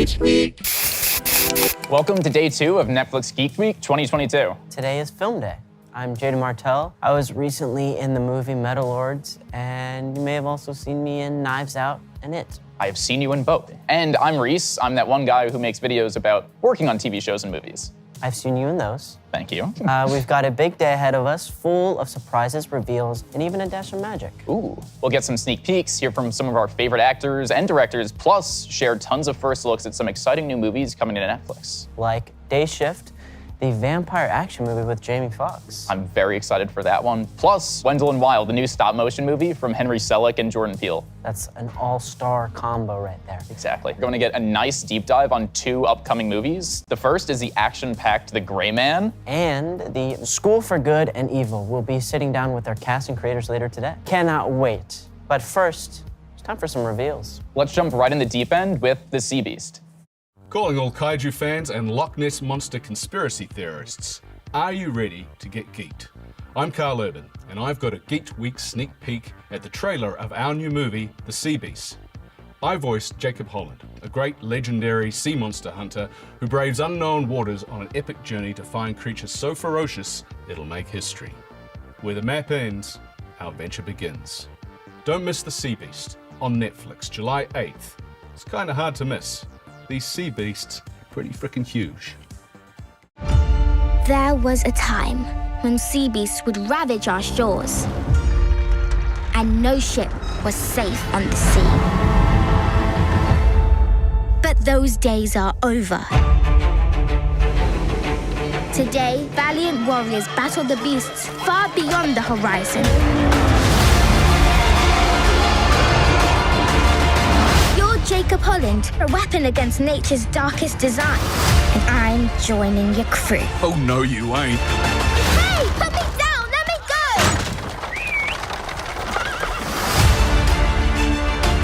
Geek Week. Welcome to day 2 of Netflix Geek Week 2022. Today is film day. I'm Jaden Martell. I was recently in the movie Metalords, and you may have also seen me in Knives Out and It. I have seen you in both. And I'm Reese. I'm that one guy who makes videos about working on TV shows and movies. I've seen you in those. Thank you. We've got a big day ahead of us, full of surprises, reveals, and even a dash of magic. Ooh. We'll get some sneak peeks, hear from some of our favorite actors and directors, plus share tons of first looks at some exciting new movies coming to Netflix. Like Day Shift, the vampire action movie with Jamie Foxx. I'm very excited for that one. Plus, Wendell and Wild, the new stop-motion movie from Henry Selick and Jordan Peele. That's an all-star combo right there. Exactly. We're going to get a nice deep dive on 2 upcoming movies. The first is the action-packed The Gray Man. And the School for Good and Evil will be sitting down with their cast and creators later today. Cannot wait. But first, it's time for some reveals. Let's jump right in the deep end with The Sea Beast. Calling all kaiju fans and Loch Ness Monster conspiracy theorists. Are you ready to get geeked? I'm Carl Urban, and I've got a Geeked Week sneak peek at the trailer of our new movie, The Sea Beast. I voiced Jacob Holland, a great legendary sea monster hunter who braves unknown waters on an epic journey to find creatures so ferocious it'll make history. Where the map ends, our adventure begins. Don't miss The Sea Beast on Netflix, July 8th. It's kinda hard to miss. These sea beasts are pretty freaking huge. There was a time when sea beasts would ravage our shores, and no ship was safe on the sea. But those days are over. Today, valiant warriors battle the beasts far beyond the horizon. Jacob Holland, a weapon against nature's darkest design. And I'm joining your crew. Oh no, you ain't. Hey, put me down, let me go!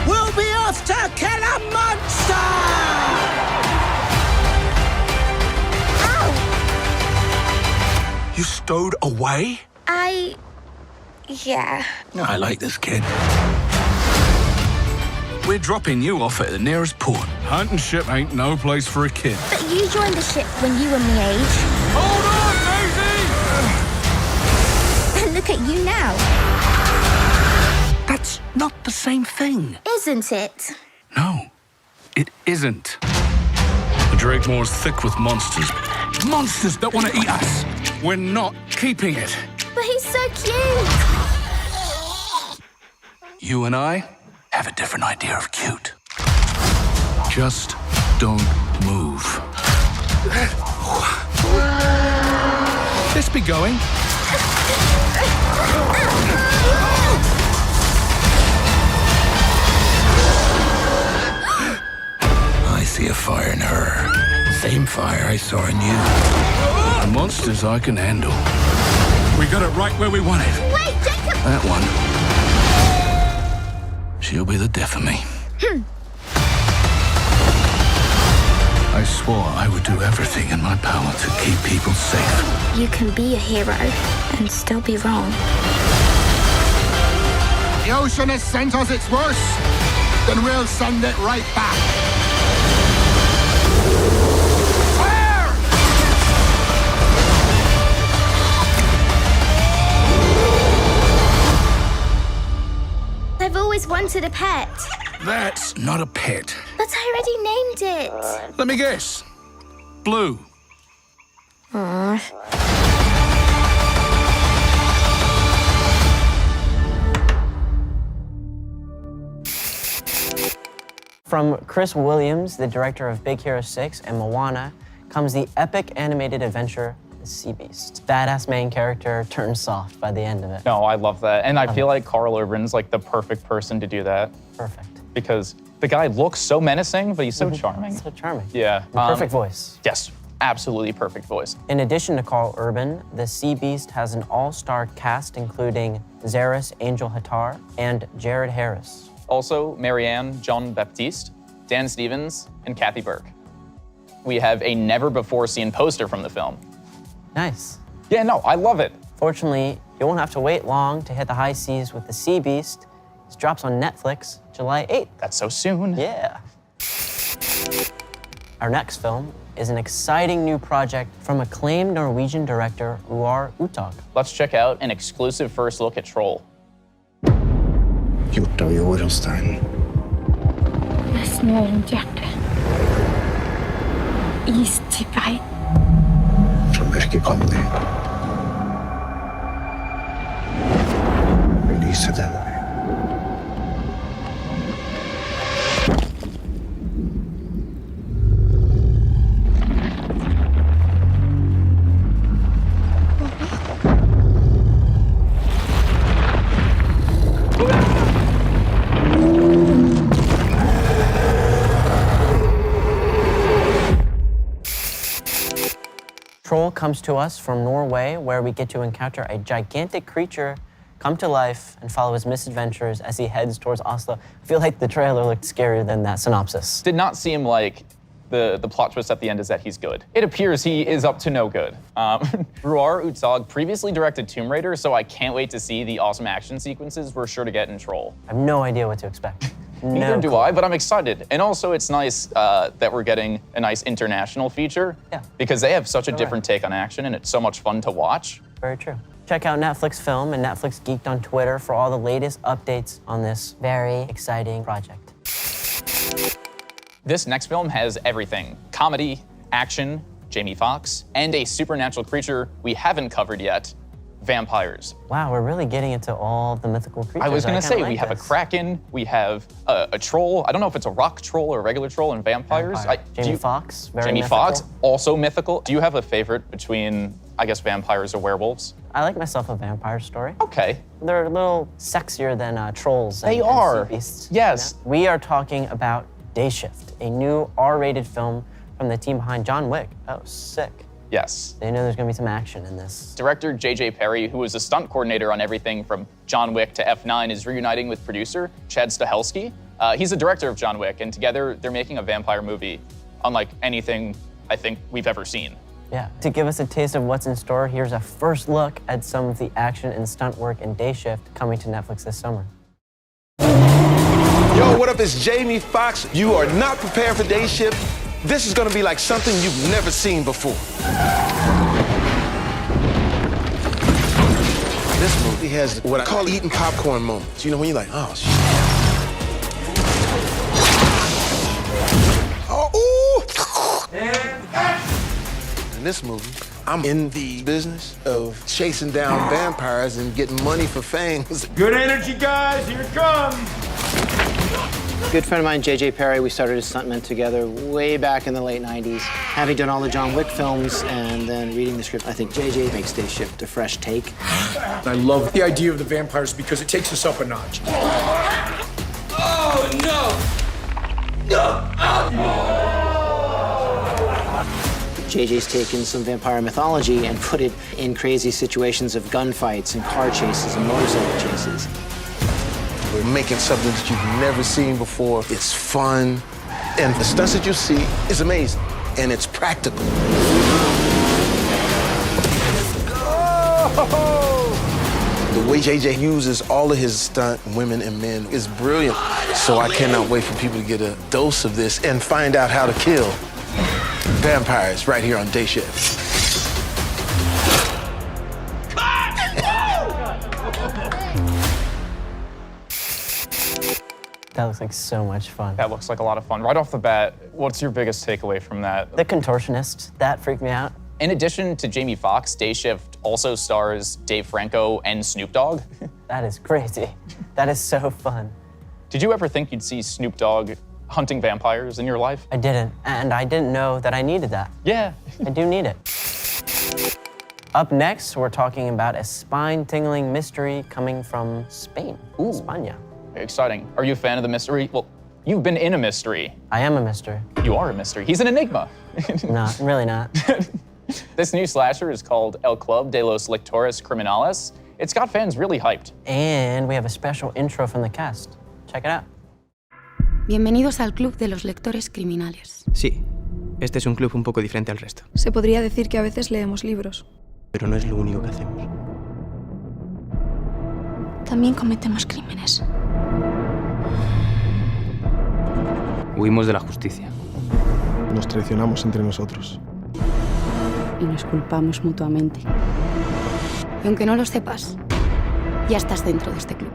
We'll be off to kill a monster! Ow! You stowed away? Yeah. I like this kid. We're dropping you off at the nearest port. Hunting ship ain't no place for a kid. But you joined the ship when you were my age. Hold on, Daisy! And look at you now. That's not the same thing. Isn't it? No, it isn't. The Drakemoor's thick with monsters. Monsters that want to eat us. We're not keeping it. But he's so cute. You and I have a different idea of cute. Just don't move. Let's be going. I see a fire in her. Same fire I saw in you. The monsters I can handle. We got it right where we want it. Wait, Jacob! That one. She'll be the death of me. I swore I would do everything in my power to keep people safe. You can be a hero and still be wrong. The ocean has sent us its worst, then we'll send it right back. Fire! I've always wanted a pet. That's not a pet. But I already named it. Let me guess. Blue. Aww. From Chris Williams, the director of Big Hero 6 and Moana, comes the epic animated adventure, The Sea Beast. Badass main character turns soft by the end of it. No, I love that. And I feel like Carl Urban's like the perfect person to do that. Perfect. Because the guy looks so menacing, but he's so charming. So charming. Yeah. Perfect voice. Yes, absolutely perfect voice. In addition to Carl Urban, The Sea Beast has an all-star cast including Zaris Angel Hattar and Jared Harris. Also, Marianne Jean-Baptiste, Dan Stevens, and Kathy Burke. We have a never-before-seen poster from the film. Nice. Yeah, no, I love it. Fortunately, you won't have to wait long to hit the high seas with The Sea Beast. It drops on Netflix July 8th. That's so soon. Yeah. Our next film is an exciting new project from acclaimed Norwegian director Roar Uthaug. Let's check out an exclusive first look at Troll. Gjort av jord og stein. Med snø rundt hjertet. Is til bein. Fra mørket kom det. Og lyset denne vei. Troll comes to us from Norway, where we get to encounter a gigantic creature come to life and follow his misadventures as he heads towards Oslo. I feel like the trailer looked scarier than that synopsis. Did not seem like the plot twist at the end is that he's good. It appears he is up to no good. Roar Uthaug previously directed Tomb Raider, so I can't wait to see the awesome action sequences we're sure to get in Troll. I have no idea what to expect. Neither do I, but I'm excited. And also it's nice that we're getting a nice international feature because they have such a different take on action and it's so much fun to watch. Very true. Check out Netflix Film and Netflix Geeked on Twitter for all the latest updates on this very exciting project. This next film has everything: comedy, action, Jamie Foxx, and a supernatural creature we haven't covered yet, vampires. Wow, we're really getting into all the mythical creatures. I was gonna say, like we have a this. kraken, we have a troll. I don't know if it's a rock troll or a regular troll, and vampires. Jamie Foxx, very Jamie mythical. Foxx, also mythical. Do you have a favorite between, I guess, vampires or werewolves? I like myself a vampire story. Okay. They're a little sexier than trolls and, They and are. sea beasts. Yes. You know? We are talking about Day Shift, a new R-rated film from the team behind John Wick. Oh, sick. Yes. They know there's gonna be some action in this. Director J.J. Perry, who was a stunt coordinator on everything from John Wick to F9, is reuniting with producer Chad Stahelski. He's the director of John Wick, and together they're making a vampire movie unlike anything I think we've ever seen. Yeah. To give us a taste of what's in store, here's a first look at some of the action and stunt work in Day Shift coming to Netflix this summer. Yo, what up? It's Jamie Foxx. You are not prepared for Day Shift. This is gonna be like something you've never seen before. This movie has what I call eating popcorn moments. You know, when you're like, oh, shit. Oh, ooh. In this movie, I'm in the business of chasing down vampires and getting money for fangs. Good energy, guys. Here it comes. Good friend of mine, J.J. Perry, we started as stuntmen together way back in the late 90s. Having done all the John Wick films and then reading the script, I think J.J. makes Day Shift a fresh take. I love the idea of the vampires because it takes us up a notch. Oh, no! J.J.'s taken some vampire mythology and put it in crazy situations of gunfights and car chases and motorcycle chases. We're making something that you've never seen before. It's fun, and the stunts that you see is amazing, and it's practical. The way JJ uses all of his stunt women and men is brilliant. So I cannot wait for people to get a dose of this and find out how to kill vampires right here on Day Shift. That looks like so much fun. That looks like a lot of fun. Right off the bat, what's your biggest takeaway from that? The contortionist, that freaked me out. In addition to Jamie Foxx, Day Shift also stars Dave Franco and Snoop Dogg. That is crazy. That is so fun. Did you ever think you'd see Snoop Dogg hunting vampires in your life? I didn't, and I didn't know that I needed that. Yeah. I do need it. Up next, we're talking about a spine-tingling mystery coming from Spain, España. Exciting. Are you a fan of the mystery? Well, you've been in a mystery. I am a mystery. You are a mystery. He's an enigma. No, really not. This new slasher is called El Club de los Lectores Criminales. It's got fans really hyped. And we have a special intro from the cast. Check it out. Bienvenidos al Club de los Lectores Criminales. Sí, este es un club un poco diferente al resto. Se podría decir que a veces leemos libros. Pero no es lo único que hacemos. También cometemos crímenes. Huimos de la justicia. nos traicionamos entre nosotros. Y nos culpamos mutuamente. Y aunque no lo sepas, ya estás dentro de este club.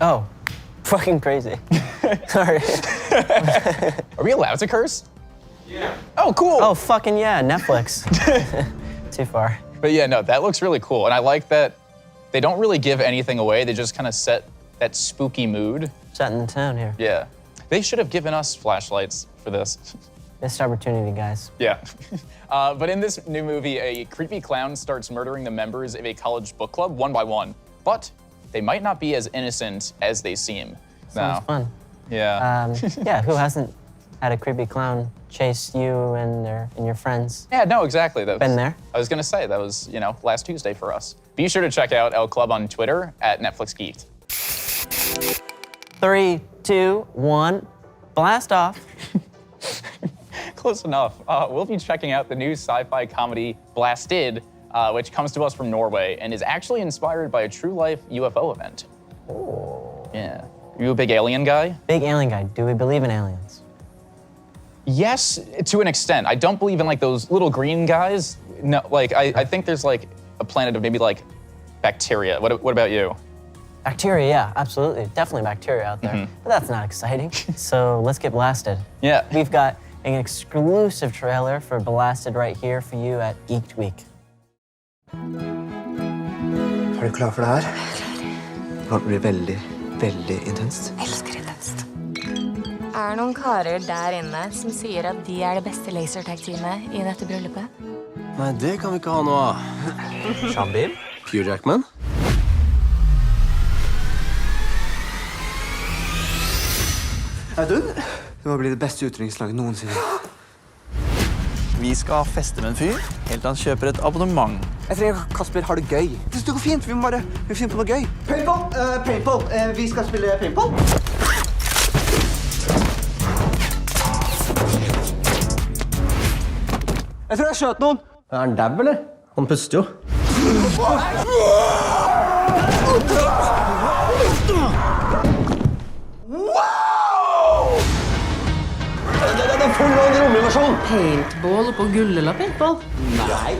Oh, fucking crazy. Sorry. Are we allowed to curse? Yeah. Oh, cool. Oh, fucking yeah, Netflix. Too far. But yeah, no, that looks really cool. And I like that they don't really give anything away. They just kind of set that spooky mood. Setting the tone here. Yeah. They should have given us flashlights for this. Missed opportunity, guys. Yeah. But in this new movie, a creepy clown starts murdering the members of a college book club one by one. But they might not be as innocent as they seem. Sounds fun. Yeah. Yeah, who hasn't had a creepy clown chase you and your friends? Yeah, no, exactly. Been there. I was gonna say, that was, last Tuesday for us. Be sure to check out El Club on Twitter at Netflix Geeked. 3, 2, 1, blast off. Close enough. We'll be checking out the new sci-fi comedy Blasted, which comes to us from Norway and is actually inspired by a true-life UFO event. Oh. Yeah. Are you a big alien guy? Big alien guy. Do we believe in aliens? Yes, to an extent. I don't believe in like those little green guys. No, like I think there's like a planet of maybe like bacteria. What about you? Bacteria, yeah, absolutely. Definitely bacteria out there. But that's not exciting. So let's get blasted. Yeah. We've got an exclusive trailer for Blasted right here for you at Geeked Week. Er du klar for det her? Det kommer til å bli veldig, veldig intenst. Elsker intenst. Er det noen karer der inne som sier at de er det beste lasertag-teamet i dette bryllupet? Nei, det kan vi ikke ha nå. Shabib? Pure Jackman? Audun, det må bli det beste utdrikningslaget noensinne. Vi skal feste med en fyr, helt til han kjøper et abonnement. Jeg trenger Kasper har det gøy. Det går fint, vi må bare finne på noe gøy. Paintball, vi skal spille paintball. Jeg tror jeg skjøt noen. Er han dab, eller? Han puster jo. Det er full-on romversjon. Paintball på gullelapp paintball? Nei.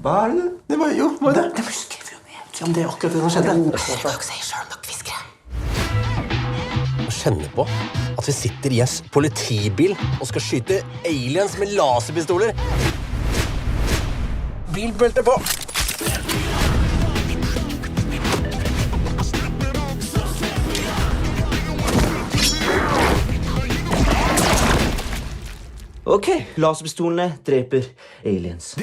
Hva er det? Det var jo, hva er det? Det var skriver om det. Om det er akkurat det som skjedde. Dere sier selv nok fiskere. Jeg kjenner på at vi sitter i en politibil og skal skyte aliens med laserpistoler. Bilbelte på! Ok, laserpistolene dreper aliens.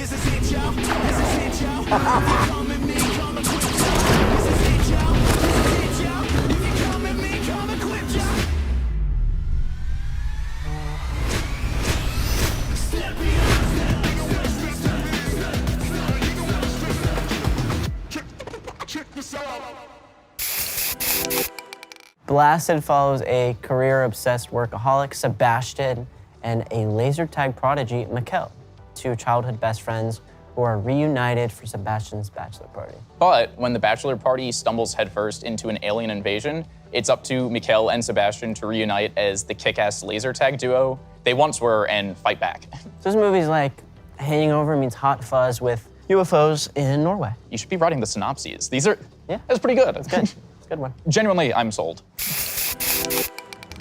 Blasted follows a career-obsessed workaholic, Sebastian, and a laser tag prodigy, Mikkel, two childhood best friends who are reunited for Sebastian's bachelor party. But when the bachelor party stumbles headfirst into an alien invasion, it's up to Mikkel and Sebastian to reunite as the kick-ass laser tag duo they once were and fight back. So this movie's like Hangover meets Hot Fuzz with UFOs in Norway. You should be writing the synopses. These are, that's pretty good. That's good. It's a good one. Genuinely, I'm sold.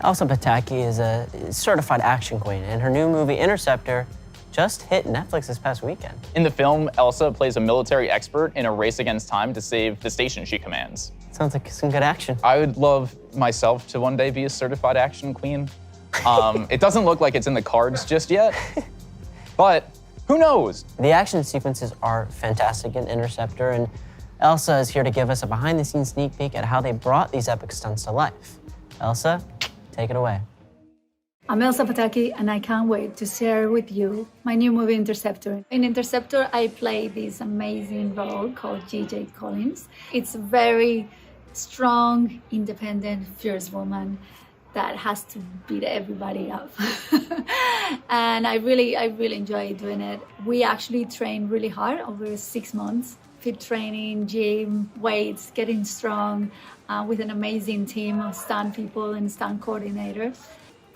Elsa Pataky is a certified action queen, and her new movie, Interceptor, just hit Netflix this past weekend. In the film, Elsa plays a military expert in a race against time to save the station she commands. Sounds like some good action. I would love myself to one day be a certified action queen. It doesn't look like it's in the cards just yet, but who knows? The action sequences are fantastic in Interceptor, and Elsa is here to give us a behind-the-scenes sneak peek at how they brought these epic stunts to life. Elsa, take it away. I'm Elsa Pataky, and I can't wait to share with you my new movie, Interceptor. In Interceptor, I play this amazing role called J.J. Collins. It's a very strong, independent, fierce woman that has to beat everybody up. And I really enjoy doing it. We actually train really hard over 6 months, Fit training, gym, weights, getting strong, with an amazing team of stunt people and stunt coordinators.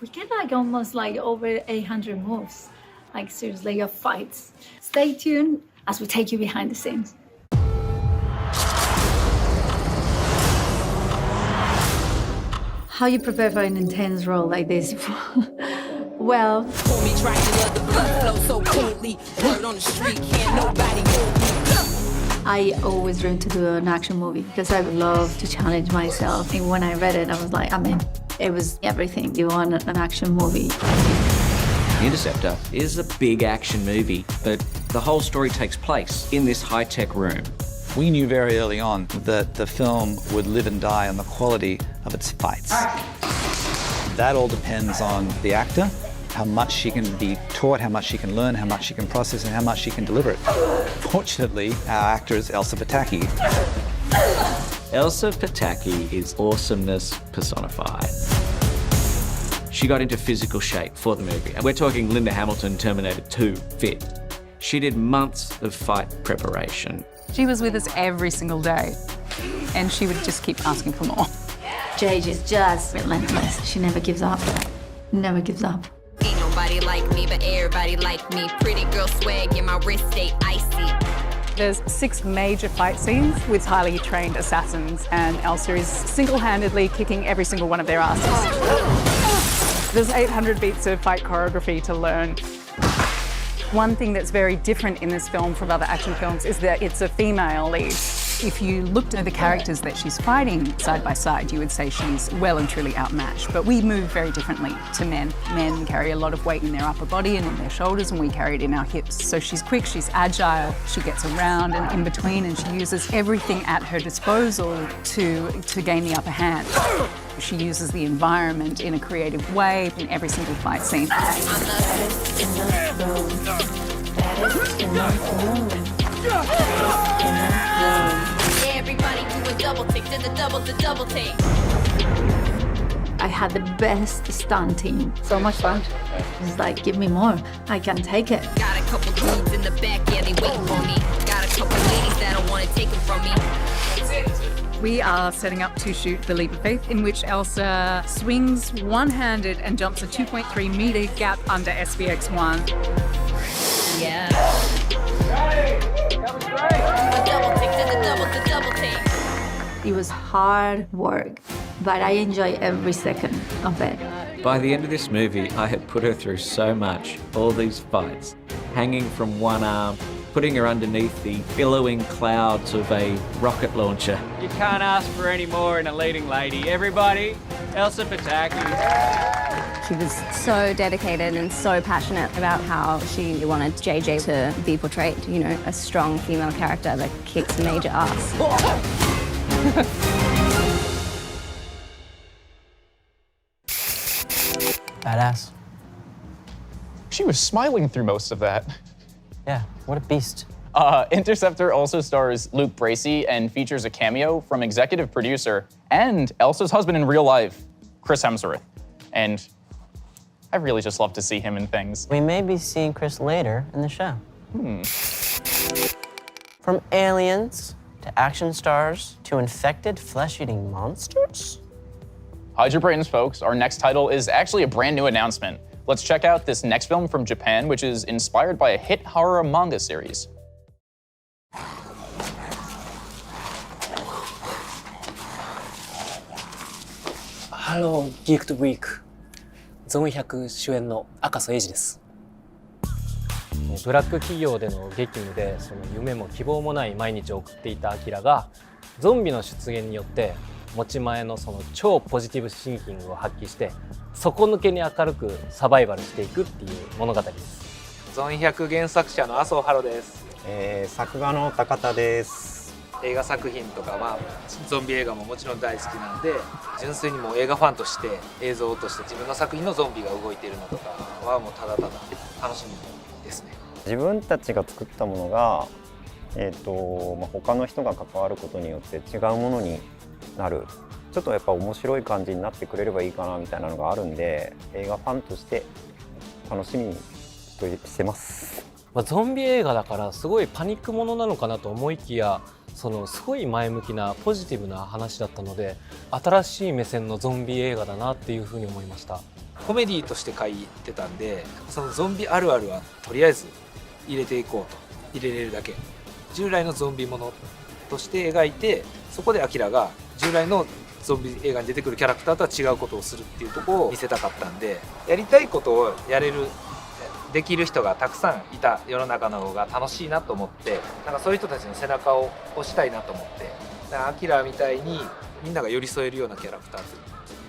We get like almost like over 800 moves, like seriously, of fights. Stay tuned as we take you behind the scenes. How you prepare for an intense role like this? Well, I always dreamed to do an action movie because I love to challenge myself. And when I read it, I was like, I'm in. It was everything you want an action movie. Interceptor is a big action movie, but the whole story takes place in this high-tech room. We knew very early on that the film would live and die on the quality of its fights. That all depends on the actor, how much she can be taught, how much she can learn, how much she can process, and how much she can deliver it. Fortunately, our actor is Elsa Pataky. Elsa Pataky is awesomeness personified. She got into physical shape for the movie. And we're talking Linda Hamilton, Terminator 2 fit. She did months of fight preparation. She was with us every single day, and she would just keep asking for more. Jade is just relentless. She never gives up. Never gives up. Ain't nobody like me, but everybody like me. Pretty girl swag and my wrist stay icy. There's 6 major fight scenes with highly trained assassins, and Elsa is single-handedly kicking every single one of their asses. There's 800 beats of fight choreography to learn. One thing that's very different in this film from other action films is that it's a female lead. If you looked at the characters that she's fighting side by side, you would say she's well and truly outmatched. But we move very differently to men. Men carry a lot of weight in their upper body and in their shoulders, and we carry it in our hips. So she's quick, she's agile, she gets around and in between, and she uses everything at her disposal to gain the upper hand. She uses the environment in a creative way in every single fight scene. Everybody do a double take, the double take. I had the best stunt team. So much fun. It's like, give me more. I can take it. Got a couple dudes in the back, yeah, they waiting for me. Got a couple ladies that don't want to take them from me. We are setting up to shoot The Leap of Faith, in which Elsa swings one-handed and jumps a 2.3 meter gap under SBX1. Yeah. That was great. The double take. It was hard work, but I enjoy every second of it. By the end of this movie, I had put her through so much, all these fights, hanging from one arm, putting her underneath the billowing clouds of a rocket launcher. You can't ask for any more in a leading lady. Everybody, Elsa Pataky. She was so dedicated and so passionate about how she wanted JJ to be portrayed, you know, a strong female character that kicks major ass. Badass. She was smiling through most of that. Yeah, what a beast. Interceptor also stars Luke Bracey and features a cameo from executive producer and Elsa's husband in real life, Chris Hemsworth. And I really just love to see him in things. We may be seeing Chris later in the show. From aliens to action stars to infected flesh-eating monsters? Hide your brains, folks. Our next title is actually a brand new announcement. Let's check out this next film from Japan, which is inspired by a hit horror manga series. Hello, Geeked Week。ゾン100主演の赤楚衛二です。ブラック企業での激務でその夢も希望もない毎日を送っていたアキラがゾンビの出現によって持ち前のその超ポジティブシンキングを発揮して底抜けに明るくサバイバルしていくっていう物語です。ゾン100原作者の麻生ハロです。作画の高田です。映画作品とかはゾンビ映画ももちろん大好きなんで純粋にもう映画ファンとして映像として自分の作品のゾンビが動いているのとかはもうただただ楽しみですね。自分たちが作ったものが、他の人が関わることによって違うものになるちょっとやっぱ面白い感じになってくれればいいかなみたいなのがあるんで映画ファンとして楽しみにしてます。ゾンビ映画だからすごいパニックものなのかなと思いきや、すごい前向きなポジティブな話だったので、新しい目線のゾンビ映画だなっていうふうに思いました。コメディとして書いてたんで、そのゾンビあるあるはとりあえず入れていこうと、入れれるだけ従来のゾンビものとして描いて、そこでアキラが従来のゾンビ映画に出てくるキャラクターとは違うことをするっていうところを見せたかったんで、やりたいことをやれるできる人がたくさんいた世の中の方が楽しいなと思って、なんかそういう人たちの背中を押したいなと思って、アキラみたいにみんなが寄り添えるようなキャラクターって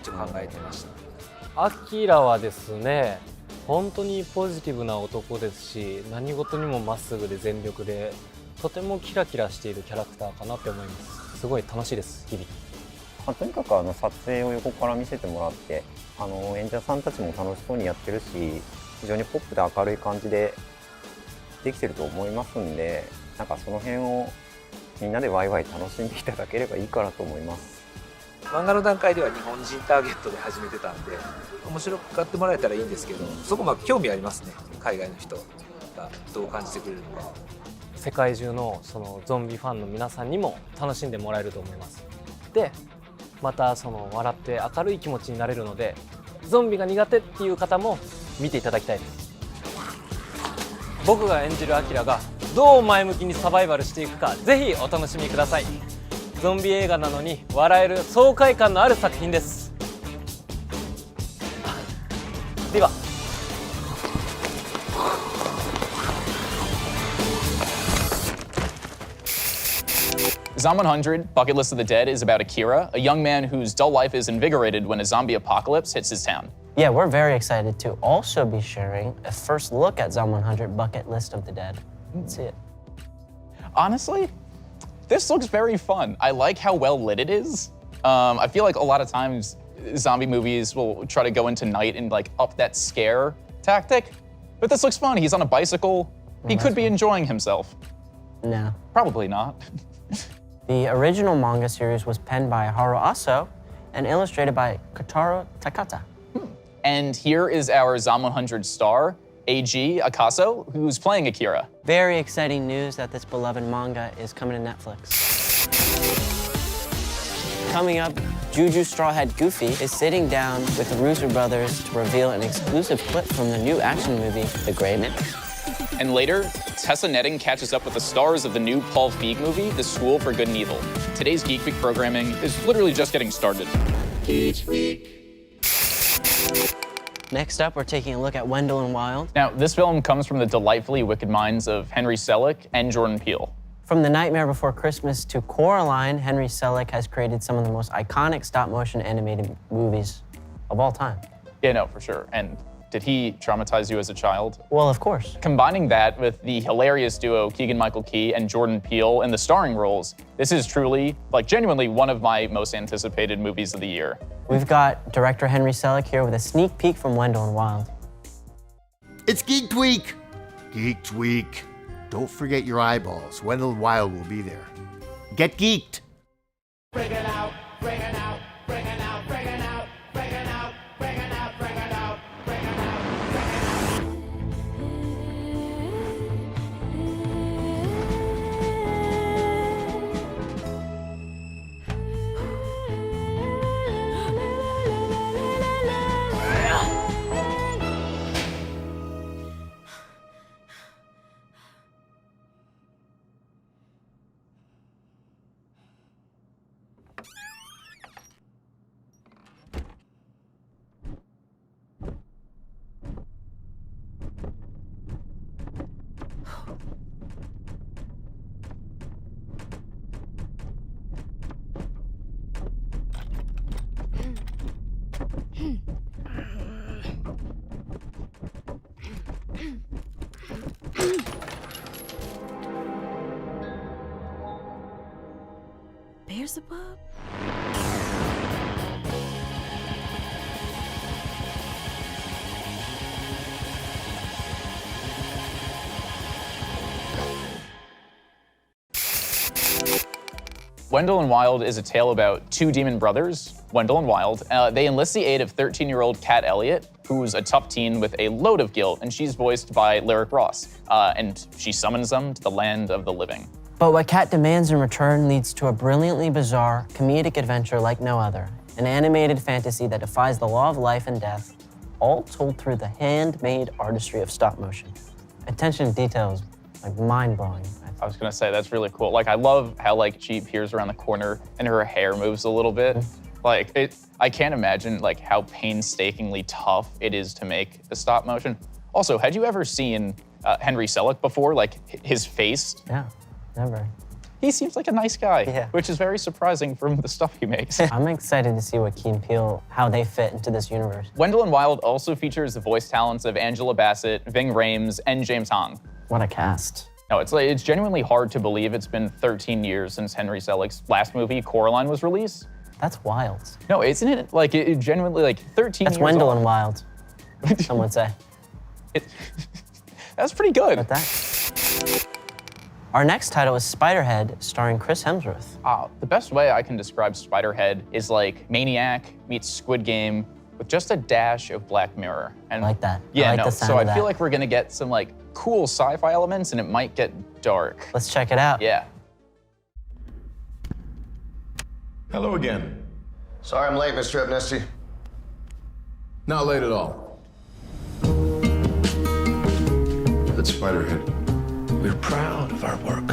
一応考えてました。アキラはですね、本当にポジティブな男ですし、何事にもまっすぐで全力で、とてもキラキラしているキャラクターかなって思います。すごい楽しいです、日々。とにかく撮影を横から見せてもらって、演者さんたちも楽しそうにやってるし、非常にポップで明るい感じでできてると思いますんで、なんかその辺をみんなでワイワイ楽しんでいただければいいかなと思います。漫画の段階では日本人ターゲットで始めてたんで、面白く買ってもらえたらいいんですけど、そこ興味ありますね。海外の人がどう感じてくれるのか。世界中のゾンビファンの皆さんにも楽しんでもらえると思います。で、また笑って明るい気持ちになれるので、ゾンビが苦手っていう方も見ていただきたいです。僕が演じるアキラがどう前向きにサバイバルしていくか、ぜひお楽しみください。ゾンビ映画なのに笑える爽快感のある作品です。では。Zom 100, Bucket List of the Dead, is about Akira, a young man whose dull life is invigorated when a zombie apocalypse hits his town. Yeah, we're very excited to also be sharing a first look at Zom 100, Bucket List of the Dead. Let's see it. Honestly, this looks very fun. I like how well lit it is. I feel like a lot of times zombie movies will try to go into night and up that scare tactic, but this looks fun. He's on a bicycle. He could be enjoying himself. No. Probably not. The original manga series was penned by Haru Aso and illustrated by Kotaro Takata. And here is our Zom 100 star, AG Akaso, who's playing Akira. Very exciting news that this beloved manga is coming to Netflix. Coming up, Juju Strawhead Goofy is sitting down with the Russo brothers to reveal an exclusive clip from the new action movie, The Gray Man. And later, Tessa Netting catches up with the stars of the new Paul Feig movie, The School for Good and Evil. Today's Geek Week programming is literally just getting started. Geek Week. Next up, we're taking a look at Wendell and Wild. Now, this film comes from the delightfully wicked minds of Henry Selick and Jordan Peele. From The Nightmare Before Christmas to Coraline, Henry Selick has created some of the most iconic stop-motion animated movies of all time. Yeah, no, for sure. And did he traumatize you as a child? Well, of course. Combining that with the hilarious duo Keegan-Michael Key and Jordan Peele in the starring roles, this is truly, genuinely one of my most anticipated movies of the year. We've got director Henry Selick here with a sneak peek from Wendell and Wild. It's Geek Week! Geek Week. Don't forget your eyeballs. Wendell and Wild will be there. Get geeked! Bring it out, bring it out, bring it out, bring it out, bring it out, bring it out, bring it out, bring it out, Beelzebub? Wendell and Wild is a tale about two demon brothers, Wendell and Wild. They enlist the aid of 13-year-old Kat Elliott, who's a tough teen with a load of guilt, and she's voiced by Lyric Ross. And she summons them to the land of the living. But what Kat demands in return leads to a brilliantly bizarre, comedic adventure like no other. An animated fantasy that defies the law of life and death, all told through the handmade artistry of stop motion. Attention to detail is like mind-blowing. I was gonna say, that's really cool. Like, I love how like she appears around the corner and her hair moves a little bit. Like, I can't imagine like how painstakingly tough it is to make a stop motion. Also, had you ever seen Henry Selick before? Like his face? Yeah, never. He seems like a nice guy, which is very surprising from the stuff he makes. I'm excited to see what Key and Peele, how they fit into this universe. Wendell and Wild also features the voice talents of Angela Bassett, Ving Rhames, and James Hong. What a cast. No, it's genuinely hard to believe it's been 13 years since Henry Selick's last movie, Coraline, was released. That's wild. No, isn't it? Like, it genuinely, like, 13 That's years Wendell old. and Wild, some would say. That's pretty good. But that. Our next title is Spiderhead, starring Chris Hemsworth. The best way I can describe Spiderhead is like Maniac meets Squid Game with just a dash of Black Mirror. And I like that. Yeah, I like no, the sound so of I that. feel like we're gonna get some like cool sci-fi elements and it might get dark. Let's check it out. Yeah. Hello again. Sorry I'm late, Mr. Amnesty. Not late at all. That's Spiderhead. We're proud of our work.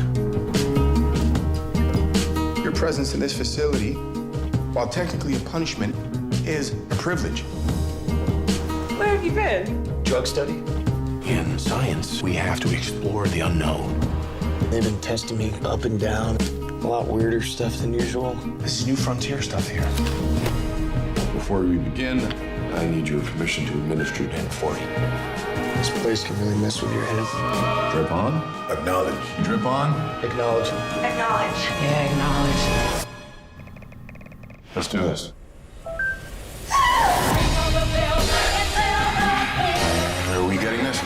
Your presence in this facility, while technically a punishment, is a privilege. Where have you been? Drug study? In science, we have to explore the unknown. They've been testing me up and down. A lot weirder stuff than usual. This is new frontier stuff here. Before we begin, I need your permission to administer 1040. This place can really mess with your head. Drip on. Acknowledge. Drip on. Acknowledge. Acknowledge. Yeah, acknowledge. Let's do this. Are we getting this?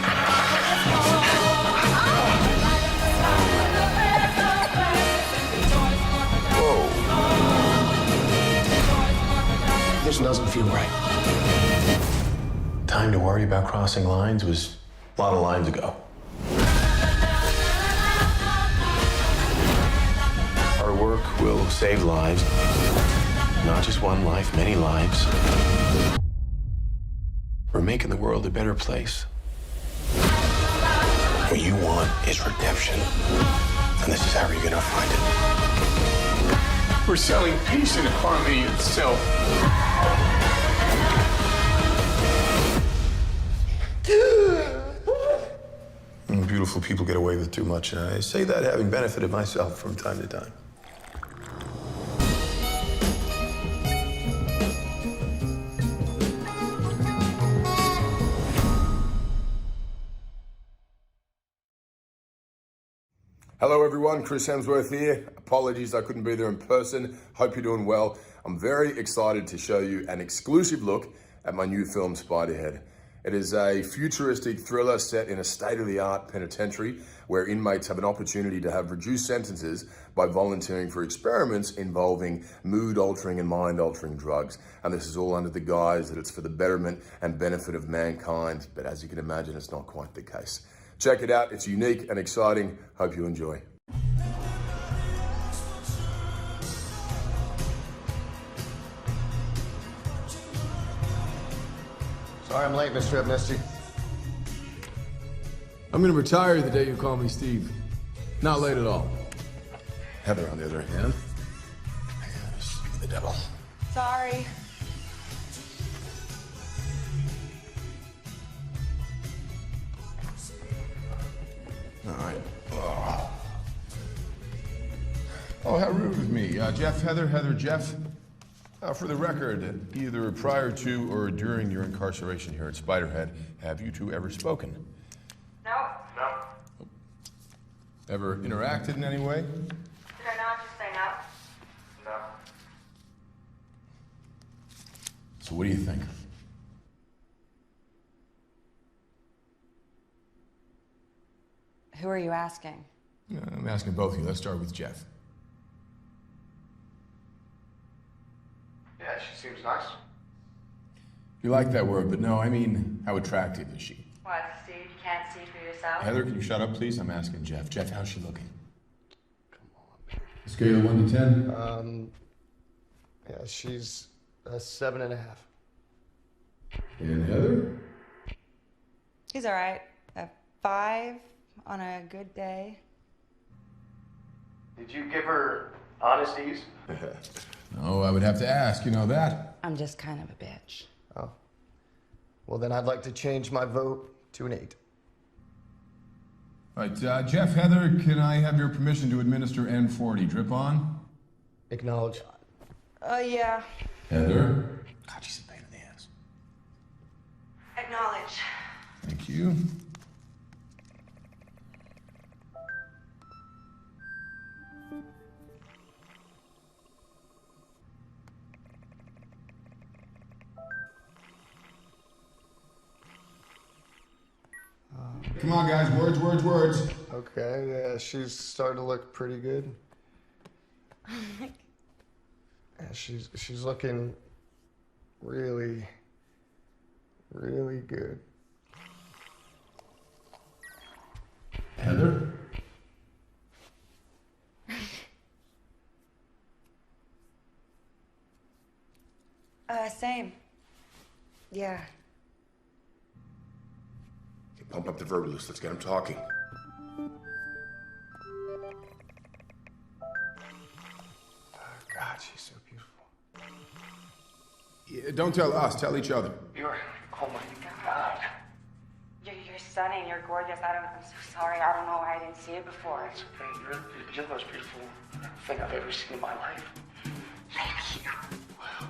This doesn't feel right. Time to worry about crossing lines was a lot of lines ago. Our work will save lives. Not just one life, many lives. We're making the world a better place. What you want is redemption. And this is how you're gonna find it. We're selling peace and harmony itself. Beautiful people get away with too much, and I say that having benefited myself from time to time. Hello everyone, Chris Hemsworth here. Apologies I couldn't be there in person. Hope you're doing well. I'm very excited to show you an exclusive look at my new film, Spiderhead. It is a futuristic thriller set in a state-of-the-art penitentiary where inmates have an opportunity to have reduced sentences by volunteering for experiments involving mood-altering and mind-altering drugs. And this is all under the guise that it's for the betterment and benefit of mankind. But as you can imagine, it's not quite the case. Check it out. It's unique and exciting. Hope you enjoy. Sorry I'm late, Mr. Amnesty. I'm gonna retire the day you call me Steve. Not late at all. Heather, on the other hand, the devil. Sorry. All right. Oh, how rude of me. Jeff, Heather, Heather, Jeff. For the record, either prior to or during your incarceration here at Spiderhead, have you two ever spoken? No. No. Ever interacted in any way? Did I not just say no? No. So what do you think? Who are you asking? I'm asking both of you. Let's start with Jeff. Yeah, she seems nice. You like that word, but no, I mean, how attractive is she? What, Steve? You can't see for yourself? Heather, can you shut up, please? I'm asking Jeff. Jeff, how's she looking? Come on. Scale of 1 to 10? Yeah, she's a 7.5. And Heather? He's all right. A 5 on a good day. Did you give her honesties? No, I would have to ask, you know that. I'm just kind of a bitch. Oh. Well, then I'd like to change my vote to an 8. All right, Jeff, Heather, can I have your permission to administer N40? Drip on? Acknowledge. Yeah. Heather? God, she's a pain in the ass. Acknowledge. Thank you. Come on, guys. Words, words, words. Okay, yeah, she's starting to look pretty good. Yeah, she's looking really, really good. Heather? Same. Yeah. Okay, pump up the verbalist. Let's get him talking. God, she's so beautiful. Yeah, don't tell us. Tell each other. Oh my God. You're stunning. You're gorgeous. I'm so sorry. I don't know why I didn't see it before. It's okay. You're the most beautiful thing I've ever seen in my life. Thank you. Wow.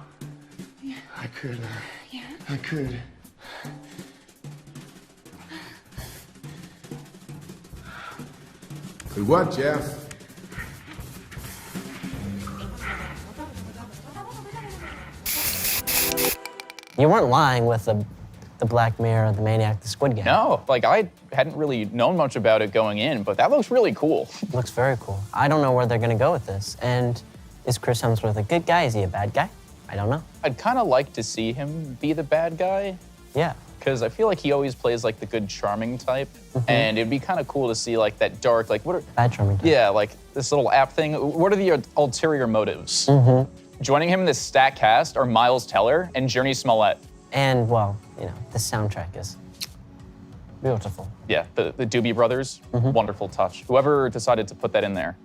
Yeah. I could. Yeah. I could. Good what, Jeff? You weren't lying with the Black Mirror, the Maniac, the Squid Game. No, like I hadn't really known much about it going in, but that looks really cool. Looks very cool. I don't know where they're gonna go with this. And is Chris Hemsworth a good guy? Is he a bad guy? I don't know. I'd kind of like to see him be the bad guy. Yeah. Because I feel like he always plays like the good charming type. And it'd be kind of cool to see like that dark, like what are... Bad charming type. Yeah, like this little app thing. What are the ulterior motives? Joining him in this stack cast are Miles Teller and Jurnee Smollett. And, well, you know, the soundtrack is beautiful. Yeah, the Doobie Brothers, wonderful touch. Whoever decided to put that in there,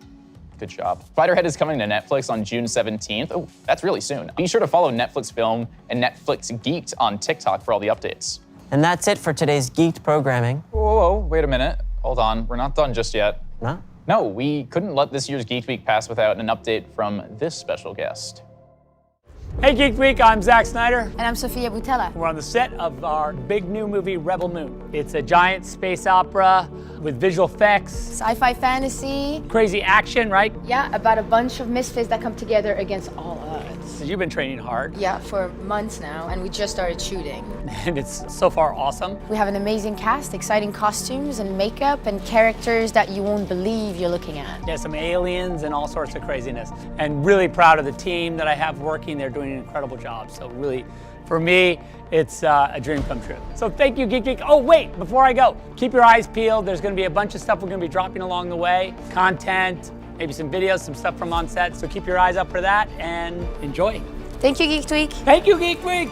good job. Spiderhead is coming to Netflix on June 17th. Oh, that's really soon. Be sure to follow Netflix Film and Netflix Geeked on TikTok for all the updates. And that's it for today's Geeked programming. Whoa, wait a minute. Hold on, we're not done just yet. No? No, we couldn't let this year's Geek Week pass without an update from this special guest. Hey Geek Week, I'm Zack Snyder. And I'm Sofia Boutella. We're on the set of our big new movie, Rebel Moon. It's a giant space opera with visual effects. Sci-fi fantasy. Crazy action, right? Yeah, about a bunch of misfits that come together against all odds. So you've been training hard. Yeah, for months now, and we just started shooting. And it's so far awesome. We have an amazing cast, exciting costumes and makeup, and characters that you won't believe you're looking at. Yeah, some aliens and all sorts of craziness. And really proud of the team that I have working. They're doing an incredible job. So really, for me, it's a dream come true. So thank you, Geek Geek. Oh wait, before I go, keep your eyes peeled. There's gonna be a bunch of stuff we're gonna be dropping along the way. Content, maybe some videos, some stuff from on set. So keep your eyes up for that and enjoy. Thank you, Geek Week. Thank you, Geek Week.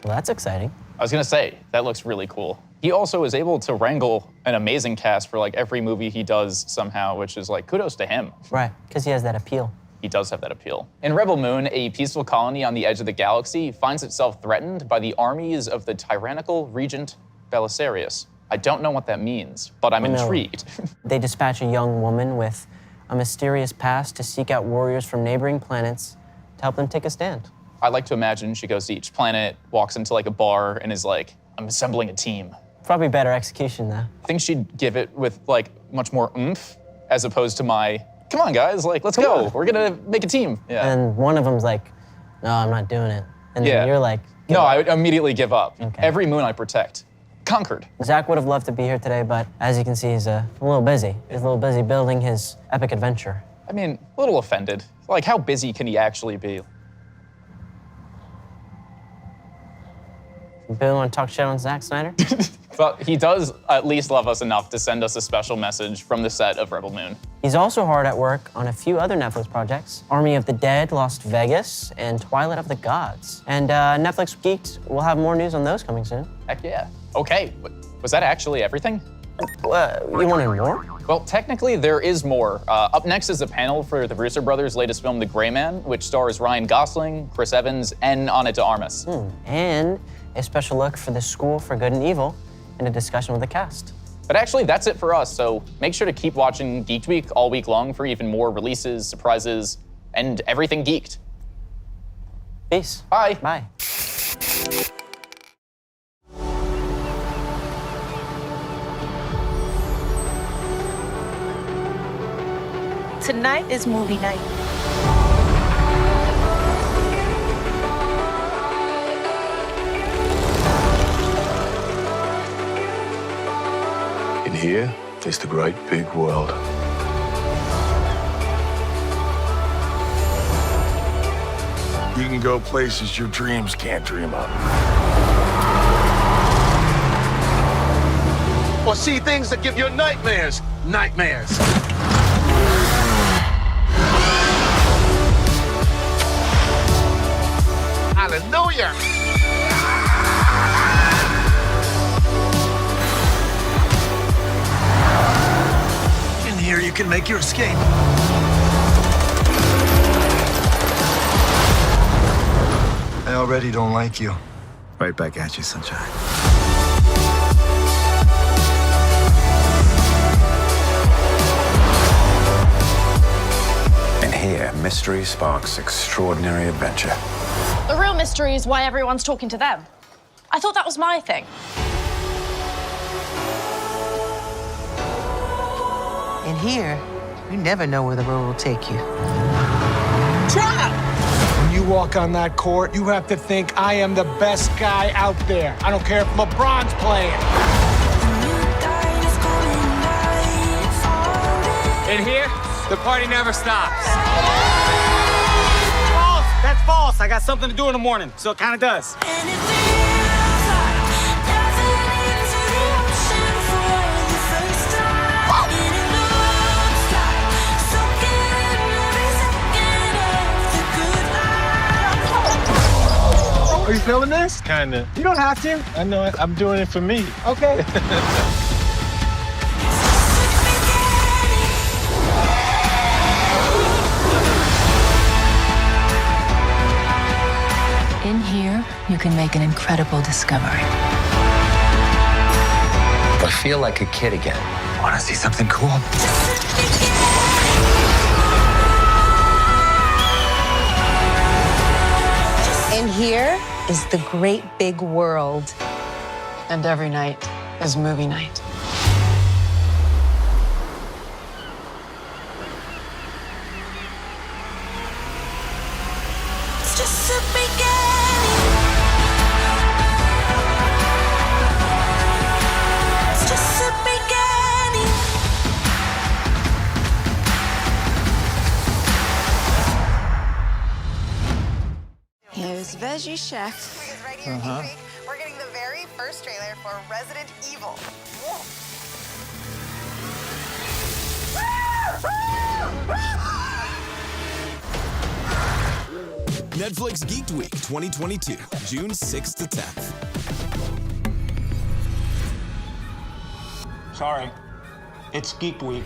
Well, that's exciting. I was gonna say, that looks really cool. He also is able to wrangle an amazing cast for like every movie he does somehow, which is like kudos to him. Right, because he has that appeal. He does have that appeal. In Rebel Moon, a peaceful colony on the edge of the galaxy finds itself threatened by the armies of the tyrannical Regent Belisarius. I don't know what that means, but I'm intrigued. They dispatch a young woman with a mysterious past to seek out warriors from neighboring planets to help them take a stand. I like to imagine she goes to each planet, walks into like a bar, and is like, I'm assembling a team. Probably better execution, though. I think she'd give it with like much more oomph, as opposed to my, come on guys, like let's go. We're gonna make a team. Yeah. And one of them's like, no, I'm not doing it. And then you're like, no, I would immediately give up. Okay. Every moon I protect. Conquered. Zach would have loved to be here today, but as you can see, he's a little busy. He's a little busy building his epic adventure. I mean, a little offended. Like, how busy can he actually be? Bill, want to talk shit on Zack Snyder? But he does at least love us enough to send us a special message from the set of Rebel Moon. He's also hard at work on a few other Netflix projects. Army of the Dead, Lost Vegas, and Twilight of the Gods. And Netflix Geeked will have more news on those coming soon. Heck yeah. Okay, was that actually everything? You wanted more? Well, technically, there is more. Up next is a panel for the Russo brothers' latest film, The Gray Man, which stars Ryan Gosling, Chris Evans, and Ana de Armas. And a special look for The School for Good and Evil, and a discussion with the cast. But actually, that's it for us, so make sure to keep watching Geek Week all week long for even more releases, surprises, and everything geeked. Peace. Bye. Bye. Tonight is movie night. In here is the great big world. You can go places your dreams can't dream of. Or see things that give you nightmares. Nightmares. Hallelujah. In here, you can make your escape. I already don't like you. Right back at you, sunshine. And here, mystery sparks extraordinary adventure. The real mystery is why everyone's talking to them. I thought that was my thing. In here, you never know where the road will take you. Try! When you walk on that court, you have to think I am the best guy out there. I don't care if LeBron's playing. In here, the party never stops. False! That's false. I got something to do in the morning, so it kind of does. Are you feeling this? Kinda. You don't have to. I know it. I'm doing it for me. Okay. In here, you can make an incredible discovery. I feel like a kid again. Want to see something cool? In here is the great big world. And every night is movie night. It's just a beginning. It's just a beginning. Here's Veggie Chef. We're getting the very first trailer for Resident Evil. Netflix Geeked Week 2022, June 6th to 10th. Sorry. It's Geek Week.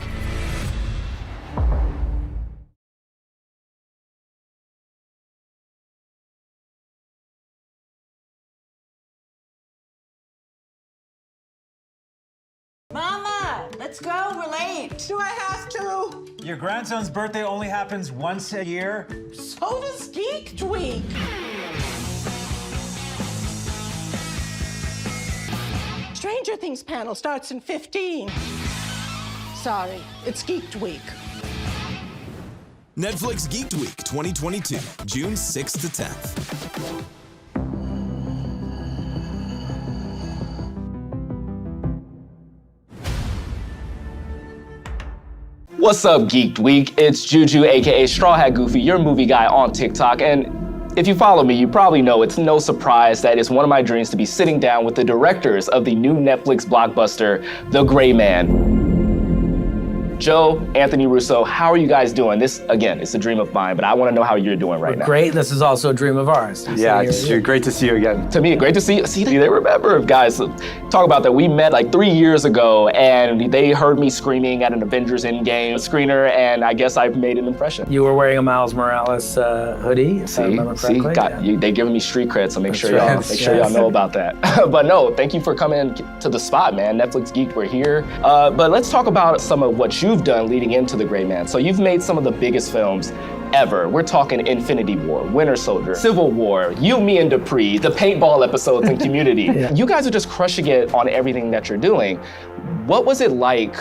Mama, let's go. We're late. Do I have to? Your grandson's birthday only happens once a year. So does Geek Week. Stranger Things panel starts in 15. Sorry, it's Geek Week. Netflix Geeked Week 2022, June 6th to 10th. What's up, Geeked Week? It's Juju, aka Straw Hat Goofy, your movie guy on TikTok. And if you follow me, you probably know it's no surprise that it's one of my dreams to be sitting down with the directors of the new Netflix blockbuster, The Gray Man. Joe, Anthony Russo, how are you guys doing? This, again, it's a dream of mine, but I want to know how you're doing right now. Great. This is also a dream of ours. Yeah, it's great to see you again. To me, great to see you. See, they remember, guys. Talk about that. We met like 3 years ago, and they heard me screaming at an Avengers Endgame screener, and I guess I've made an impression. You were wearing a Miles Morales hoodie, if I remember correctly. They giving me street cred, so make sure That's y'all know about that. But no, thank you for coming to the spot, man. Netflix Geeked, we're here. But let's talk about some of what you've done leading into The Gray Man. So you've made some of the biggest films ever. We're talking Infinity War, Winter Soldier, Civil War, You, Me, and Dupree, the paintball episodes in Community. You guys are just crushing it on everything that you're doing. What was it like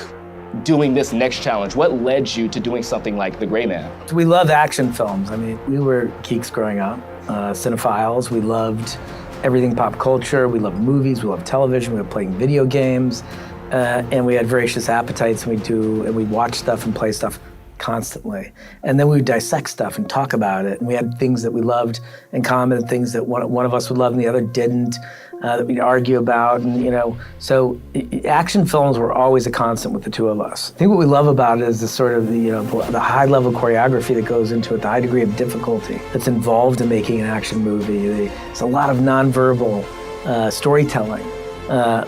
doing this next challenge? What led you to doing something like The Gray Man? We love action films. I mean, we were geeks growing up, cinephiles. We loved everything pop culture. We loved movies. We loved television. We loved playing video games. And we had voracious appetites, and we'd watch stuff and play stuff constantly. And then we would dissect stuff and talk about it. And we had things that we loved in common, and things that one of us would love and the other didn't, that we'd argue about. And so action films were always a constant with the two of us. I think what we love about it is the sort of the high level choreography that goes into it, the high degree of difficulty that's involved in making an action movie. There's a lot of nonverbal storytelling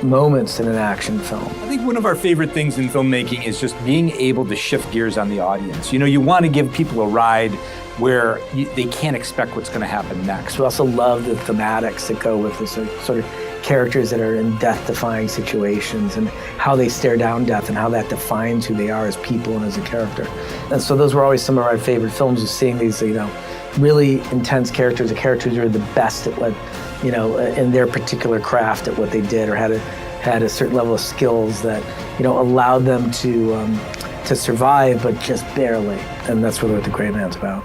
moments in an action film. I think one of our favorite things in filmmaking is just being able to shift gears on the audience. You want to give people a ride where they can't expect what's going to happen next. We also love the thematics that go with this sort of characters that are in death-defying situations, and how they stare down death, and how that defines who they are as people and as a character. And so those were always some of our favorite films, is seeing these, really intense characters, the characters who are the best at what, in their particular craft at what they did, or had a certain level of skills that, allowed them to survive, but just barely. And that's really what The Gray Man's about.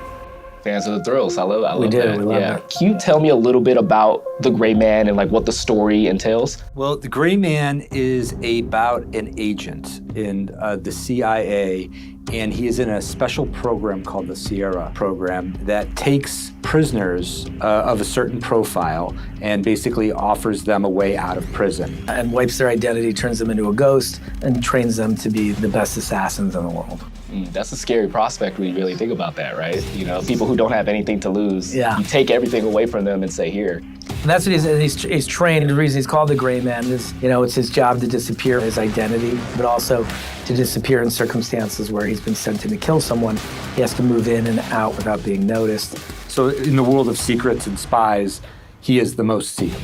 Fans of the thrills. I love that. We love that. Can you tell me a little bit about The Gray Man and what the story entails? Well, The Gray Man is about an agent in the CIA, and he is in a special program called the Sierra program that takes prisoners of a certain profile and basically offers them a way out of prison. And wipes their identity, turns them into a ghost, and trains them to be the best assassins in the world. That's a scary prospect when you really think about that, right? People who don't have anything to lose. Yeah. You take everything away from them and say, here. And that's what he's trained. The reason he's called the Gray Man is, it's his job to disappear his identity, but also to disappear in circumstances where he's been sent in to kill someone. He has to move in and out without being noticed. So in the world of secrets and spies, he is the most secret.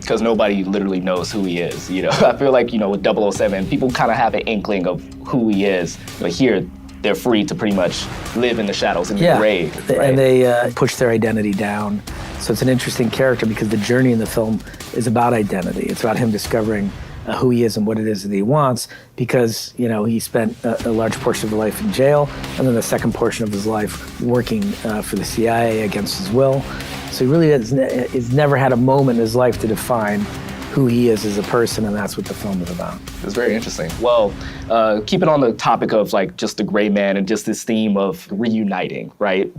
Because nobody literally knows who he is. I feel like, with 007, people kind of have an inkling of who he is. But here, they're free to pretty much live in the shadows in the grave. Right? And they push their identity down. So it's an interesting character, because the journey in the film is about identity. It's about him discovering who he is and what it is that he wants, because he spent a large portion of his life in jail, and then the second portion of his life working for the CIA against his will. So he really has never had a moment in his life to define who he is as a person, and that's what the film is about. It's very interesting. Well, keep it on the topic of just The Gray Man and just this theme of reuniting, right?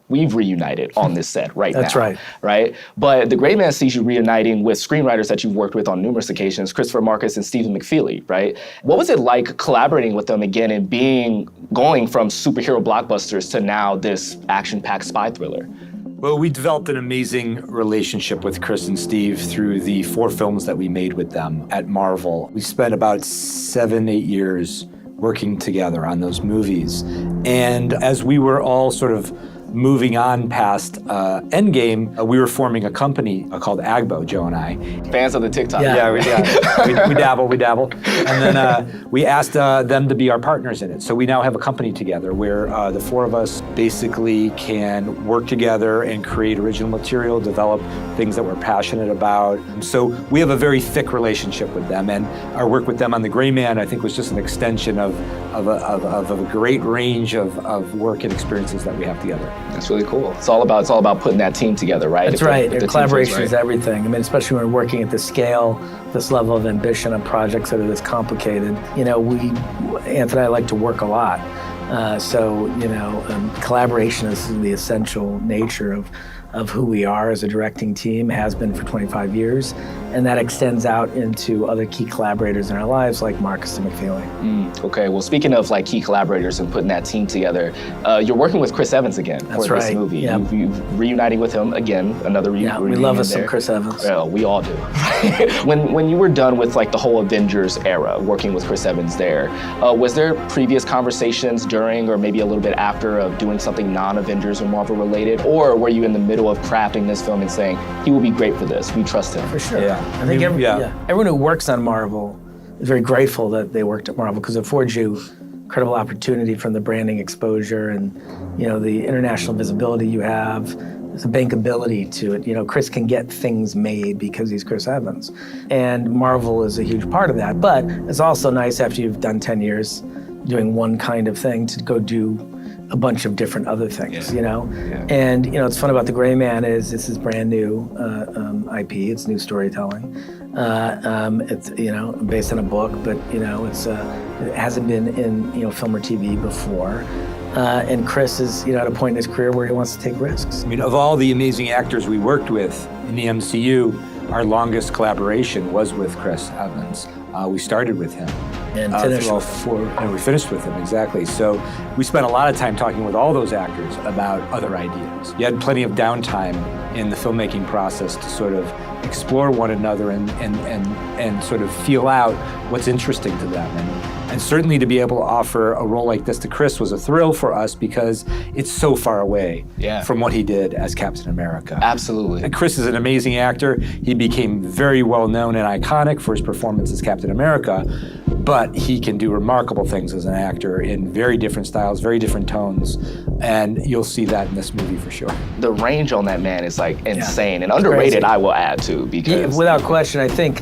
We've reunited on this set now. That's right. Right? But The Gray Man sees you reuniting with screenwriters that you've worked with on numerous occasions, Christopher Marcus and Stephen McFeely, right? What was it like collaborating with them again and going from superhero blockbusters to now this action-packed spy thriller? Well, we developed an amazing relationship with Chris and Steve through the 4 films that we made with them at Marvel. We spent about 7-8 years working together on those movies. And as we were all sort of moving on past Endgame, we were forming a company called Agbo, Joe and I. Fans of the TikTok. Yeah, we dabble. And then we asked them to be our partners in it. So we now have a company together where the 4 of us basically can work together and create original material, develop things that we're passionate about. So we have a very thick relationship with them, and our work with them on The Gray Man, I think, was just an extension of a great range of work and experiences that we have together. That's really cool. It's all about putting that team together, right? That's right. Collaboration is everything. I mean, especially when we're working at this scale, this level of ambition on projects that are this complicated. Anthony and I like to work a lot. So, collaboration is the essential nature of who we are as a directing team, has been for 25 years. And that extends out into other key collaborators in our lives, like Marcus and McFeely. Okay, well, speaking of like key collaborators and putting that team together, you're working with Chris Evans again for this movie. Yep. You've reuniting with him again, another reunion. We love us some Chris Evans. Well, we all do. When you were done with like the whole Avengers era, working with Chris Evans there, was there previous conversations during or maybe a little bit after of doing something non-Avengers or Marvel related? Or were you in the middle of crafting this film and saying, he will be great for this, we trust him? For sure. I think everyone who works on Marvel is very grateful that they worked at Marvel because it affords you incredible opportunity from the branding exposure and the international visibility you have. There's a bankability to it. Chris can get things made because he's Chris Evans. And Marvel is a huge part of that. But it's also nice after you've done 10 years doing one kind of thing to go do a bunch of different other things, And, what's fun about The Gray Man is this is brand new IP, it's new storytelling. It's, based on a book, but, it hasn't been in, film or TV before. And Chris is, at a point in his career where he wants to take risks. I mean, of all the amazing actors we worked with in the MCU, our longest collaboration was with Chris Evans. We started with him. And finished and we finished with him, exactly. So we spent a lot of time talking with all those actors about other ideas. You had plenty of downtime in the filmmaking process to sort of explore one another and sort of feel out what's interesting to them. And certainly to be able to offer a role like this to Chris was a thrill for us because it's so far away from what he did as Captain America. Absolutely. And Chris is an amazing actor. He became very well known and iconic for his performance as Captain America, but he can do remarkable things as an actor in very different styles, very different tones, and you'll see that in this movie for sure. The range on that man is like insane and underrated, I will add too, because without question, I think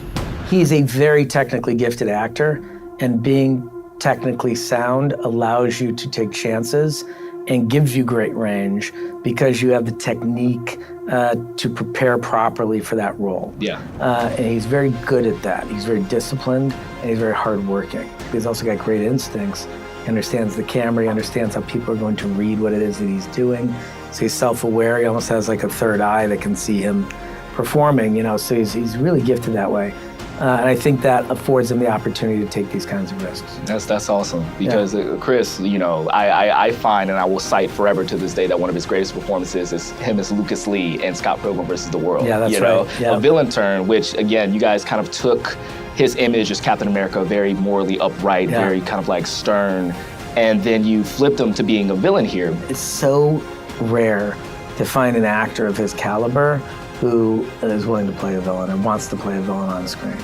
he's a very technically gifted actor, and being technically sound allows you to take chances and gives you great range because you have the technique to prepare properly for that role. And he's very good at that. He's very disciplined and he's very hardworking. He's also got great instincts. He understands the camera, he understands how people are going to read what it is that he's doing. So he's self-aware, he almost has like a third eye that can see him performing, so he's really gifted that way. And I think that affords him the opportunity to take these kinds of risks. That's awesome because Chris, I find and I will cite forever to this day that one of his greatest performances is him as Lucas Lee in Scott Pilgrim vs. the World. Yeah, that's right. A villain turn, which again, you guys kind of took his image as Captain America, very morally upright, very kind of like stern, and then you flipped him to being a villain here. It's so rare to find an actor of his caliber who is willing to play a villain and wants to play a villain on screen.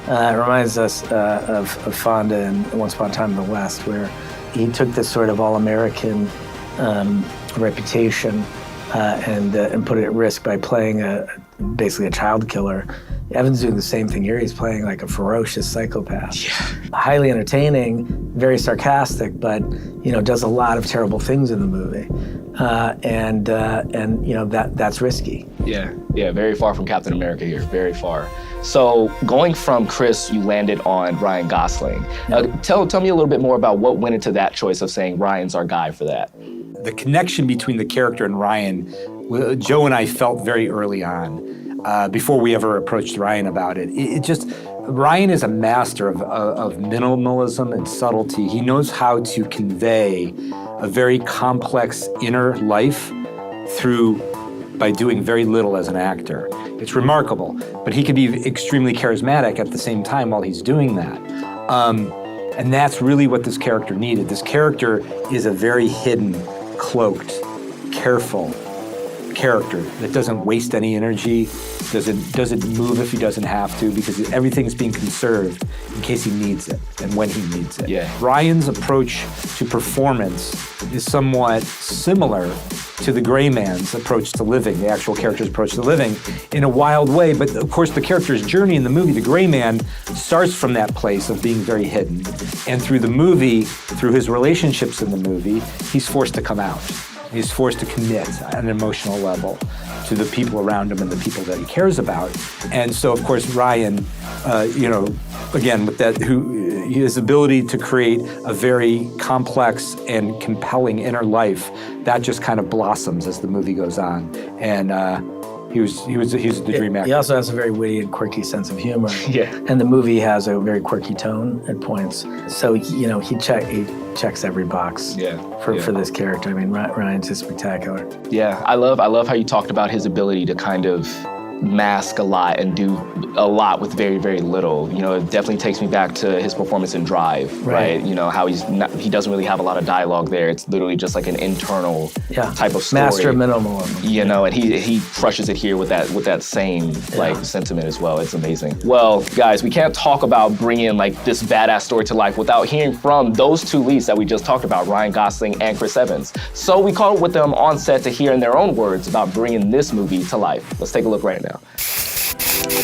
It reminds us of Fonda in Once Upon a Time in the West, where he took this sort of all-American reputation and put it at risk by playing basically a child killer. Evan's doing the same thing here. He's playing like a ferocious psychopath. Highly entertaining, very sarcastic, but does a lot of terrible things in the movie. And that's risky. Yeah, very far from Captain America here, very far. So going from Chris, you landed on Ryan Gosling. Tell me a little bit more about what went into that choice of saying Ryan's our guy for that. The connection between the character and Ryan, Joe and I felt very early on, before we ever approached Ryan about it. Ryan is a master of minimalism and subtlety. He knows how to convey a very complex inner life by doing very little as an actor. It's remarkable, but he can be extremely charismatic at the same time while he's doing that. And that's really what this character needed. This character is a very hidden, cloaked, careful character that doesn't waste any energy, doesn't move if he doesn't have to, because everything's being conserved in case he needs it and when he needs it. Ryan's approach to performance is somewhat similar to the Gray Man's approach to living, the actual character's approach to living, in a wild way. But of course, the character's journey in the movie, the Gray Man, starts from that place of being very hidden. And through the movie, through his relationships in the movie, he's forced to come out. He's forced to commit at an emotional level to the people around him and the people that he cares about. And so, of course, Ryan, again, with that, his ability to create a very complex and compelling inner life, that just kind of blossoms as the movie goes on. And he's the dream actor. He also has a very witty and quirky sense of humor. Yeah. And the movie has a very quirky tone at points. So, he checks every box for this character. I mean, Ryan's just spectacular. Yeah, I love how you talked about his ability to kind of mask a lot and do a lot with very, very little. It definitely takes me back to his performance in Drive, right? How he doesn't really have a lot of dialogue there. It's literally just like an internal type of story. Master of minimalism. And he crushes it here with that same sentiment as well. It's amazing. Well, guys, we can't talk about bringing like this badass story to life without hearing from those two leads that we just talked about, Ryan Gosling and Chris Evans. So we caught up with them on set to hear in their own words about bringing this movie to life. Let's take a look right now.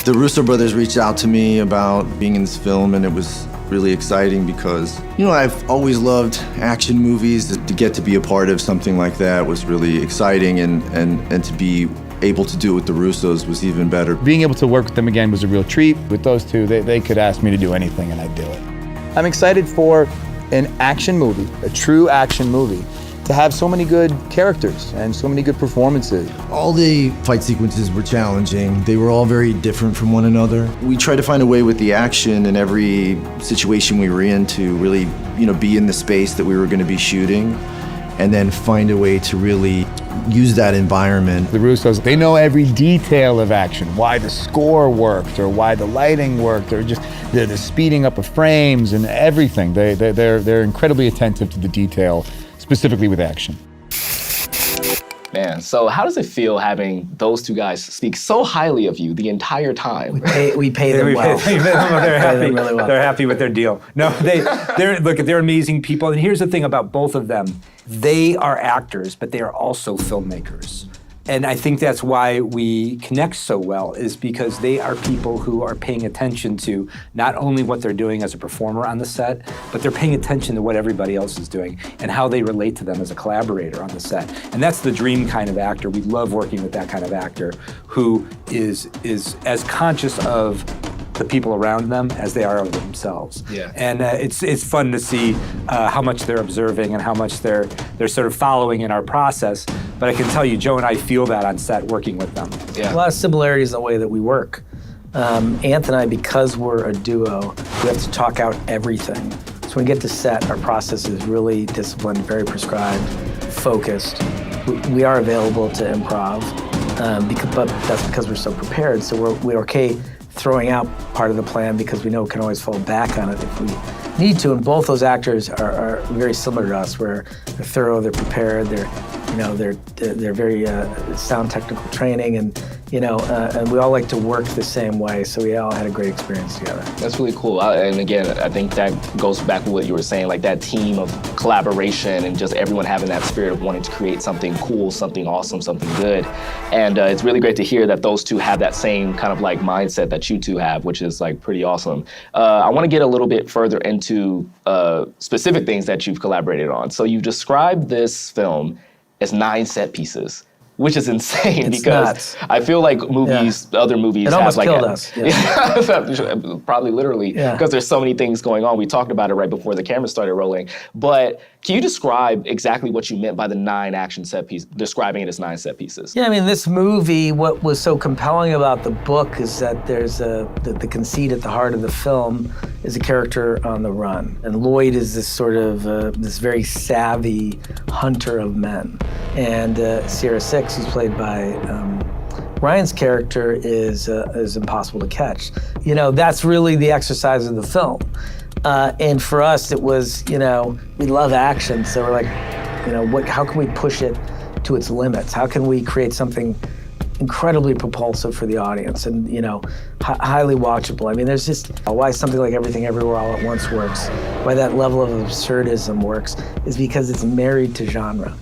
The Russo brothers reached out to me about being in this film, and it was really exciting because, I've always loved action movies. To get to be a part of something like that was really exciting, and to be able to do it with the Russos was even better. Being able to work with them again was a real treat. With those two, they could ask me to do anything and I'd do it. I'm excited for an action movie, a true action movie, to have so many good characters and so many good performances. All the fight sequences were challenging. They were all very different from one another. We tried to find a way with the action in every situation we were in to really, be in the space that we were going to be shooting, and then find a way to really use that environment. The Russos, they know every detail of action, why the score worked or why the lighting worked or just the speeding up of frames and everything. They're incredibly attentive to the detail, specifically with action. Man, so how does it feel having those two guys speak so highly of you the entire time? We pay them well. They're happy. them really well. They're happy with their deal. No, they're amazing people. And here's the thing about both of them. They are actors, but they are also filmmakers. And I think that's why we connect so well, is because they are people who are paying attention to not only what they're doing as a performer on the set, but they're paying attention to what everybody else is doing and how they relate to them as a collaborator on the set. And that's the dream kind of actor. We love working with that kind of actor who is as conscious of the people around them as they are of themselves. Yeah. And it's fun to see how much they're observing and how much they're sort of following in our process. But I can tell you, Joe and I feel that on set working with them. Yeah. A lot of similarities in the way that we work. Anth and I, because we're a duo, we have to talk out everything. So when we get to set, our process is really disciplined, very prescribed, focused. We are available to improv, but that's because we're so prepared. So we're okay throwing out part of the plan because we know we can always fall back on it if we need to. And both those actors are very similar to us, where they're thorough, they're prepared, they're very sound technical training, and we all like to work the same way. So we all had a great experience together. That's really cool. And again, I think that goes back to what you were saying, like that team of collaboration and just everyone having that spirit of wanting to create something cool, something awesome, something good. And it's really great to hear that those two have that same kind of like mindset that you two have, which is like pretty awesome. I want to get a little bit further into specific things that you've collaborated on. So you described this film as 9 set pieces, which is insane because nuts. I feel like other movies it have almost like killed us. Yeah. Probably literally, because there's so many things going on. We talked about it right before the camera started rolling. But can you describe exactly what you meant by the 9 action set pieces, describing it as 9 set pieces? Yeah, I mean, this movie, what was so compelling about the book is that there's the conceit at the heart of the film is a character on the run. And Lloyd is this sort of, this very savvy hunter of men. And Sierra Six, who's played by Ryan's character, is impossible to catch. That's really the exercise of the film. And for us, it was, we love action, so we're like, how can we push it to its limits? How can we create something incredibly propulsive for the audience and, highly watchable? I mean, there's just why something like Everything Everywhere All at Once works, why that level of absurdism works, is because it's married to genre,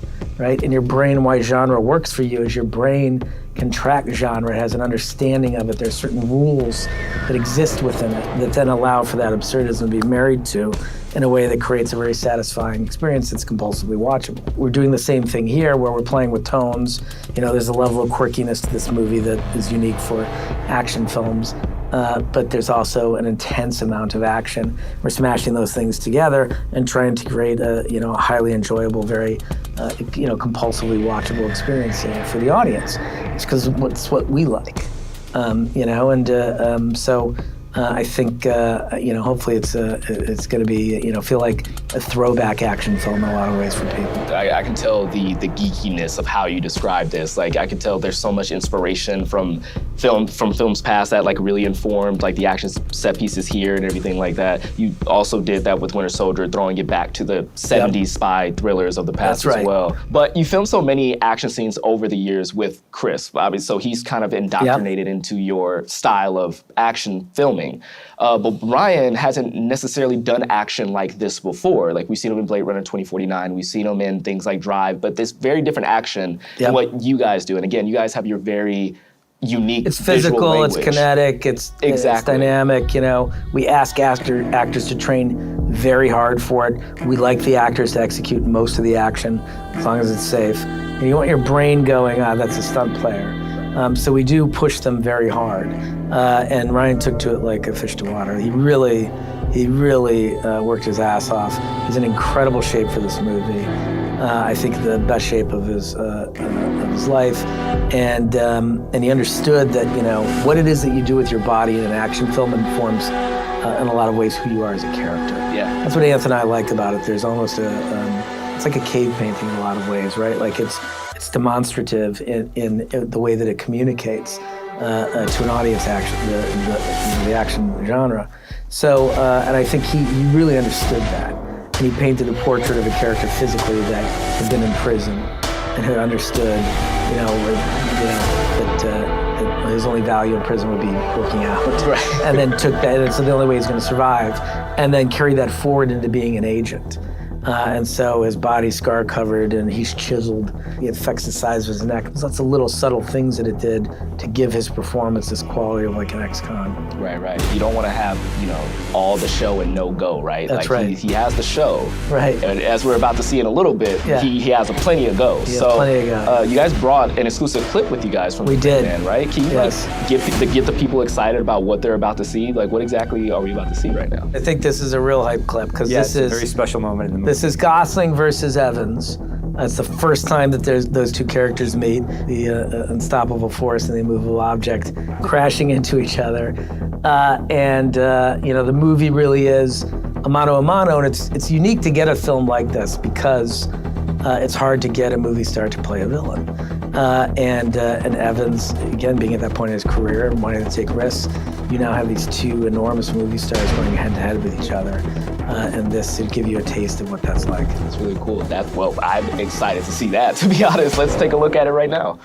right? In your brain, why genre works for you is your brain can track genre, it has an understanding of it. There's certain rules that exist within it that then allow for that absurdism to be married to in a way that creates a very satisfying experience that's compulsively watchable. We're doing the same thing here where we're playing with tones. You know, there's a level of quirkiness to this movie that is unique for action films. But there's also an intense amount of action. We're smashing those things together and trying to create a, you know, a highly enjoyable, very, you know, compulsively watchable experience for the audience. It's because it's what we like, you know, and so I think, you know, hopefully it's going to be, you know, feel like a throwback action film in a lot of ways for people. I can tell the geekiness of how you describe this. Like, I can tell there's so much inspiration from films past that like really informed like the action set pieces here and everything like that. You also did that with Winter Soldier, throwing it back to the 70s spy thrillers of the past as well. But you filmed so many action scenes over the years with Chris, obviously, so he's kind of indoctrinated into your style of action filming. But Ryan hasn't necessarily done action like this before. Like, we've seen him in Blade Runner 2049, we've seen him in things like Drive, but this very different action than what you guys do. And again, you guys have your very unique It's physical, it's kinetic, it's dynamic, you know. We ask actors to train very hard for it. We like the actors to execute most of the action, as long as it's safe. And you want your brain going, that's a stunt player. So we do push them very hard. And Ryan took to it like a fish to water. He really worked his ass off. He's in incredible shape for this movie. I think the best shape of his life, and he understood that, you know, what it is that you do with your body in an action film informs in a lot of ways who you are as a character. Yeah, that's what Anthony and I like about it. There's almost it's like a cave painting in a lot of ways, right? Like it's demonstrative in the way that it communicates to an audience, the action genre. So, and I think he really understood that. And he painted a portrait of a character physically that had been in prison and who understood, you know, that his only value in prison would be working out. Right. And then took that, and so the only way he's going to survive, and then carry that forward into being an agent. And so his body's scar covered and he's chiseled. It affects the size of his neck. There's lots of little subtle things that it did to give his performance this quality of like an ex-con. Right. You don't want to have, you know, all the show and no go, right? That's like right. He has the show. Right. And as we're about to see in a little bit, he has a plenty of go. He has plenty of go. You guys brought an exclusive clip with you guys from We did. Man, right? Can you like get the people excited about what they're about to see? Like, what exactly are we about to see right now? I think this is a real hype clip because this is a very special moment in the movie. This is Gosling versus Evans. It's the first time that those two characters meet, the unstoppable force and the immovable object crashing into each other. You know, the movie really is a mano a mano, and it's unique to get a film like this because it's hard to get a movie star to play a villain. And Evans, again, being at that point in his career and wanting to take risks, you now have these two enormous movie stars going head to head with each other. And this would give you a taste of what that's like. That's really cool. Well, I'm excited to see that, to be honest. Let's take a look at it right now.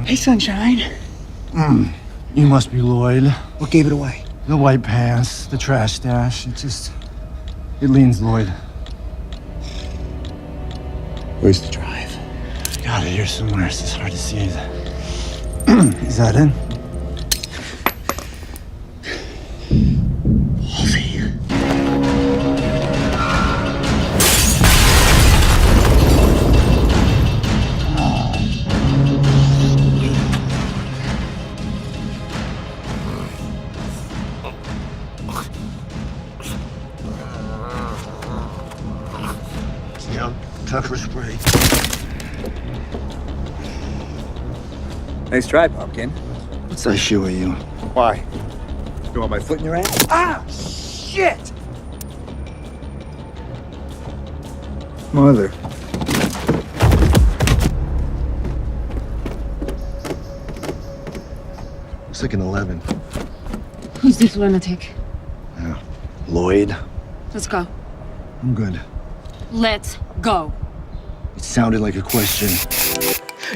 Hey, Sunshine. You must be Lloyd. What gave it away? The white pants, the trash stash. It leans Lloyd. Where's the drive? Got it here somewhere. It's just hard to see. Is that it? Pepper spray. Nice try, Pumpkin. What's that shoe at you? Why? You want my foot in your ass? Ah! Shit! Mother. Looks like an 11. Who's this lunatic? Yeah. Lloyd. Let's go. I'm good. Let's go. It sounded like a question.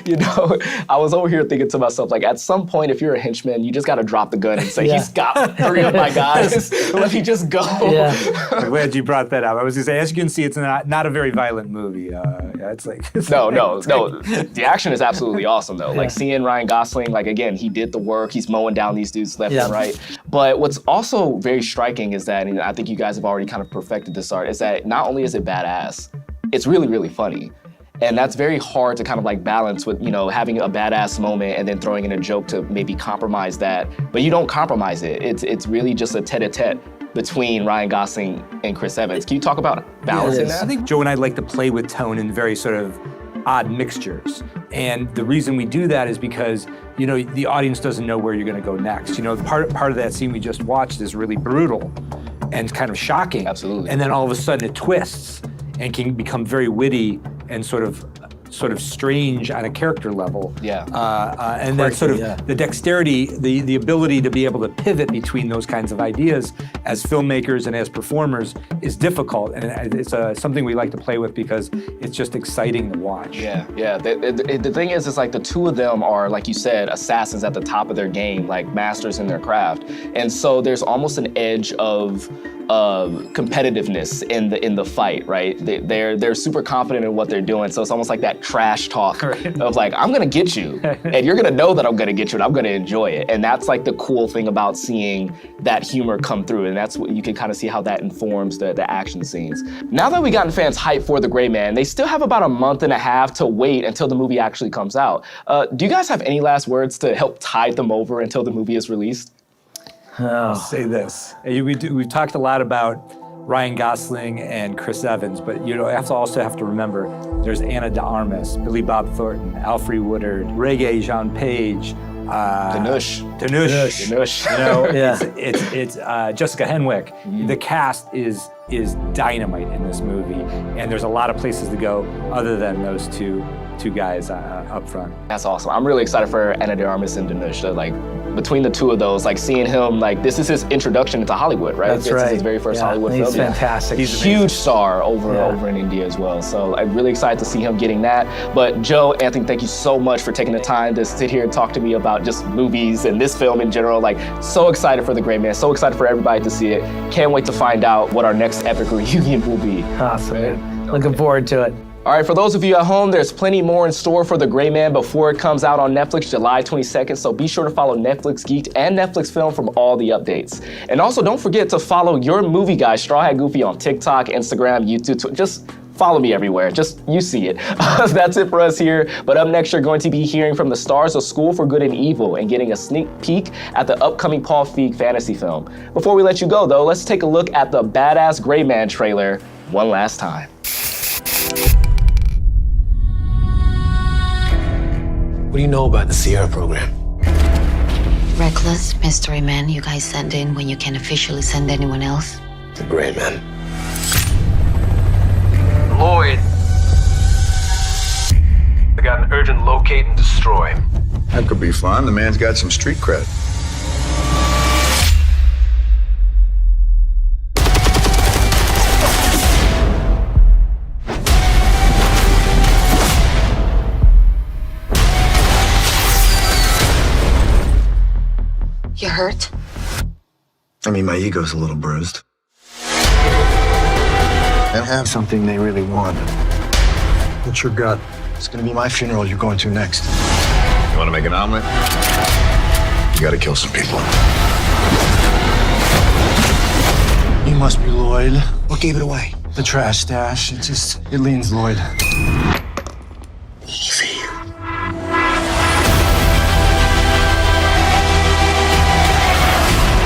You know, I was over here thinking to myself, like, at some point, if you're a henchman, you just got to drop the gun and say, he's got 3 of my guys. Let me just go. Yeah. I'm glad you brought that up. I was going to say, as you can see, it's not a very violent movie. It's like... No. The action is absolutely awesome, though. Like, seeing Ryan Gosling, like, again, he did the work. He's mowing down these dudes left and right. But what's also very striking is that, and I think you guys have already kind of perfected this art, is that not only is it badass, it's really, really funny. And that's very hard to kind of like balance with, you know, having a badass moment and then throwing in a joke to maybe compromise that. But you don't compromise it. It's really just a tete-a-tete between Ryan Gosling and Chris Evans. Can you talk about balancing that? I think Joe and I like to play with tone in very sort of odd mixtures. And the reason we do that is because, you know, the audience doesn't know where you're going to go next. You know, part of that scene we just watched is really brutal and kind of shocking. Absolutely. And then all of a sudden it twists and can become very witty and sort of strange on a character level. Yeah. And then sort of the dexterity, the ability to be able to pivot between those kinds of ideas as filmmakers and as performers is difficult. And it's something we like to play with because it's just exciting to watch. Yeah. The thing is, it's like the two of them are, like you said, assassins at the top of their game, like masters in their craft. And so there's almost an edge of competitiveness in the fight, right? They're super confident in what they're doing, so it's almost like that trash talk of like, I'm gonna get you, and you're gonna know that I'm gonna get you, and I'm gonna enjoy it. And that's like the cool thing about seeing that humor come through, and that's what you can kind of see how that informs the action scenes. Now that we've gotten fans hyped for The Gray Man, they still have about a month and a half to wait until the movie actually comes out. Do you guys have any last words to help tide them over until the movie is released? I'll say this. We've talked a lot about Ryan Gosling and Chris Evans, but you know, also have to remember there's Ana de Armas, Billy Bob Thornton, Alfre Woodard, Reggae Jean Page, Danush. You know, it's Jessica Henwick. The cast is dynamite in this movie, and there's a lot of places to go other than those two guys up front. That's awesome. I'm really excited for Ana de Armas and Danush. Like, between the two of those, like seeing him, like this is his introduction into Hollywood, right? That's right. This is his very first Hollywood film. He's fantastic. He's a huge star over in India as well. So I'm really excited to see him getting that. But Joe, Anthony, thank you so much for taking the time to sit here and talk to me about just movies and this film in general. Like, so excited for The Gray Man. So excited for everybody to see it. Can't wait to find out what our next epic reunion will be. Awesome, man. Looking forward to it. All right, for those of you at home, there's plenty more in store for The Gray Man before it comes out on Netflix July 22nd, so be sure to follow Netflix Geeked and Netflix Film from all the updates. And also, don't forget to follow your movie guy, Straw Hat Goofy, on TikTok, Instagram, YouTube, just follow me everywhere, just you see it. That's it for us here, but up next, you're going to be hearing from the stars of School for Good and Evil and getting a sneak peek at the upcoming Paul Feig fantasy film. Before we let you go, though, let's take a look at the badass Gray Man trailer one last time. What do you know about the Sierra program? Reckless mystery men you guys send in when you can't officially send anyone else. The Gray Man. Lloyd. I got an urgent locate and destroy. That could be fun. The man's got some street cred. You hurt? I mean, my ego's a little bruised. They have something they really want. What's your gut? It's gonna be my funeral you're going to next. You wanna make an omelet? You gotta kill some people. You must be Lloyd. What gave it away? The trash stash. It leans Lloyd. Easy.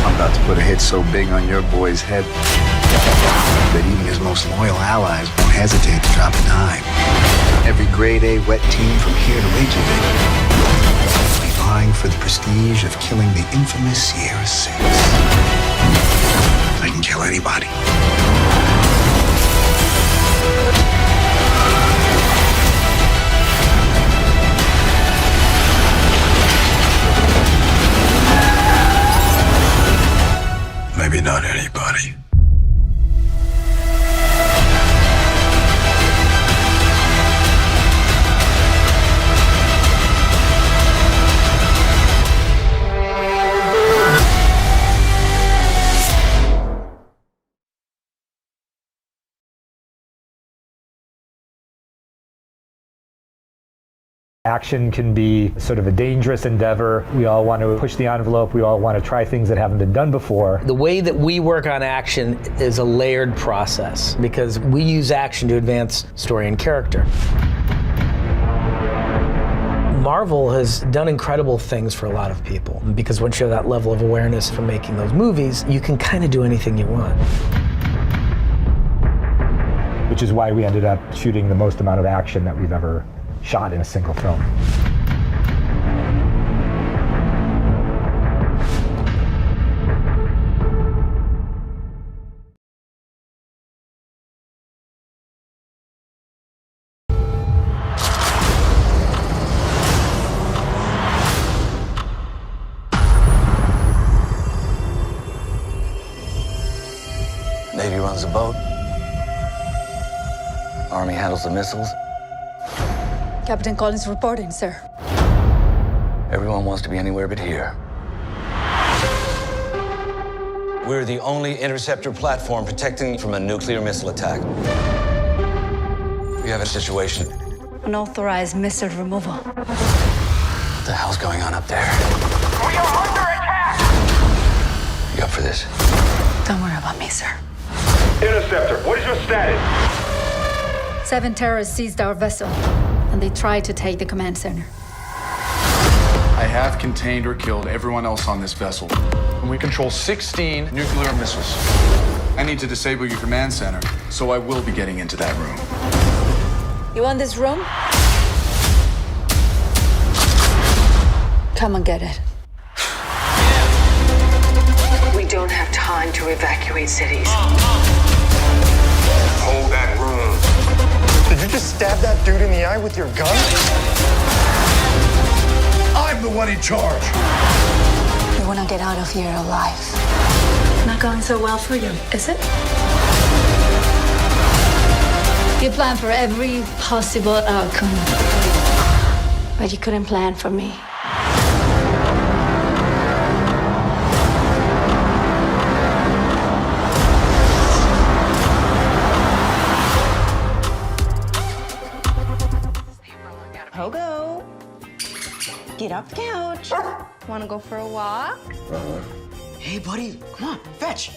I'm about to put a hit so big on your boy's head that even his most loyal allies won't hesitate to drop a dime. Every grade A wet team from here to Reykjavik will be vying for the prestige of killing the infamous Sierra Six. I can kill anybody. Action can be sort of a dangerous endeavor. We all want to push the envelope. We all want to try things that haven't been done before. The way that we work on action is a layered process because we use action to advance story and character. Marvel has done incredible things for a lot of people because once you have that level of awareness from making those movies, you can kind of do anything you want. Which is why we ended up shooting the most amount of action that we've ever shot in a single film. Navy runs the boat. Army handles the missiles. Captain Collins reporting, sir. Everyone wants to be anywhere but here. We're the only interceptor platform protecting from a nuclear missile attack. We have a situation. Unauthorized missile removal. What the hell's going on up there? We are under attack! You up for this? Don't worry about me, sir. Interceptor, what is your status? 7 terrorists seized our vessel, and they tried to take the command center. I have contained or killed everyone else on this vessel. And we control 16 nuclear missiles. I need to disable your command center, so I will be getting into that room. You want this room? Come and get it. We don't have time to evacuate cities. Hold that room. Did you just stab that dude in the eye with your gun? I'm the one in charge. We want to get out of here alive. Not going so well for you, is it? You plan for every possible outcome, but you couldn't plan for me. Pogo, get off the couch. Want to go for a walk? Hey, buddy, come on, fetch.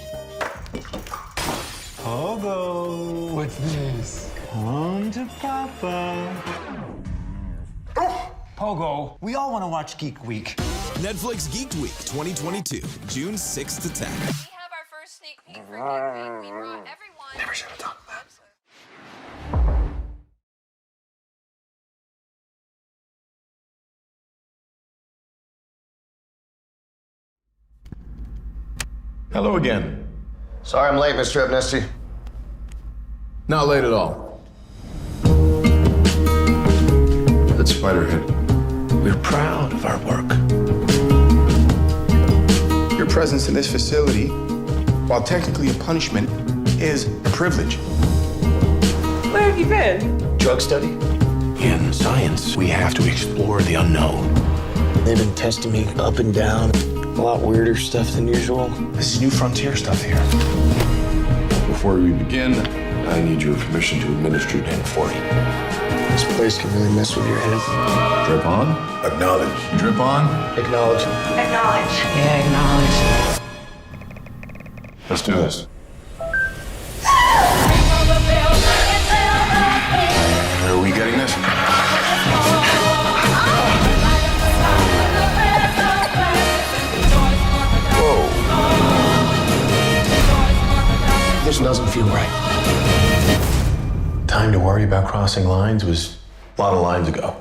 Pogo, what's this? Come to Papa. Pogo, we all want to watch Geek Week. Netflix Geeked Week 2022, June 6th to 10th. We have our first sneak peek for Geek Week. We brought everyone. Never should have done that. Hello again. Sorry I'm late, Mr. Abnesti. Not late at all. That's Spiderhead. We're proud of our work. Your presence in this facility, while technically a punishment, is a privilege. Where have you been? Drug study? In science, we have to explore the unknown. They've been testing me up and down. A lot weirder stuff than usual. This is new frontier stuff here. Before we begin, I need your permission to administer 1040. This place can really mess with your head. Drip on. Acknowledge. Drip on. Acknowledge. Acknowledge. Yeah, acknowledge. Let's do this. Are we getting this? This doesn't feel right. Time to worry about crossing lines was a lot of lines ago.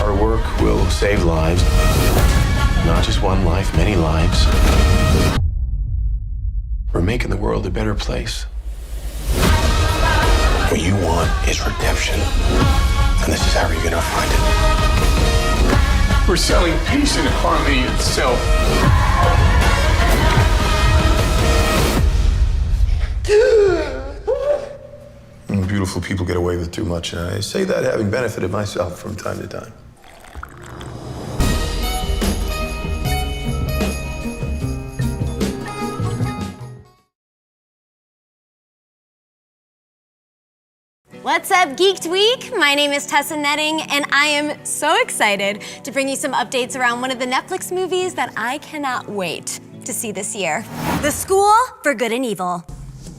Our work will save lives. Not just one life, many lives. We're making the world a better place. What you want is redemption. And this is how you're gonna find it. We're selling peace and harmony itself. Beautiful people get away with too much, and I say that having benefited myself from time to time. What's up, Geeked Week? My name is Tessa Netting, and I am so excited to bring you some updates around one of the Netflix movies that I cannot wait to see this year. The School for Good and Evil.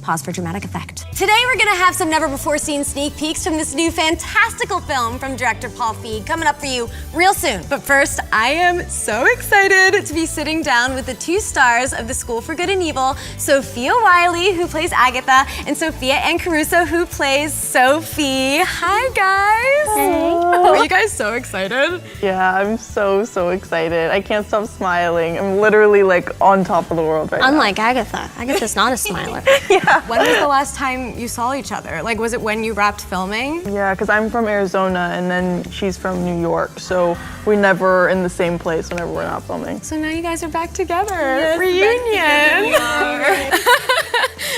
Pause for dramatic effect. Today we're gonna have some never-before-seen sneak peeks from this new fantastical film from director Paul Feig coming up for you real soon. But first, I am so excited to be sitting down with the two stars of The School for Good and Evil, Sophia Wiley, who plays Agatha, and Sophia Ann Caruso, who plays Sophie. Hi, guys. Hey. Are you guys so excited? Yeah, I'm so excited. I can't stop smiling. I'm literally like on top of the world right now. Unlike Agatha. Agatha's not a smiler. Yeah. When was the last time you saw each other? Like, was it when you wrapped filming? Yeah, because I'm from Arizona and then she's from New York, so we're never in the same place whenever we're not filming. So now you guys are back together. Yes, Reunion. back together.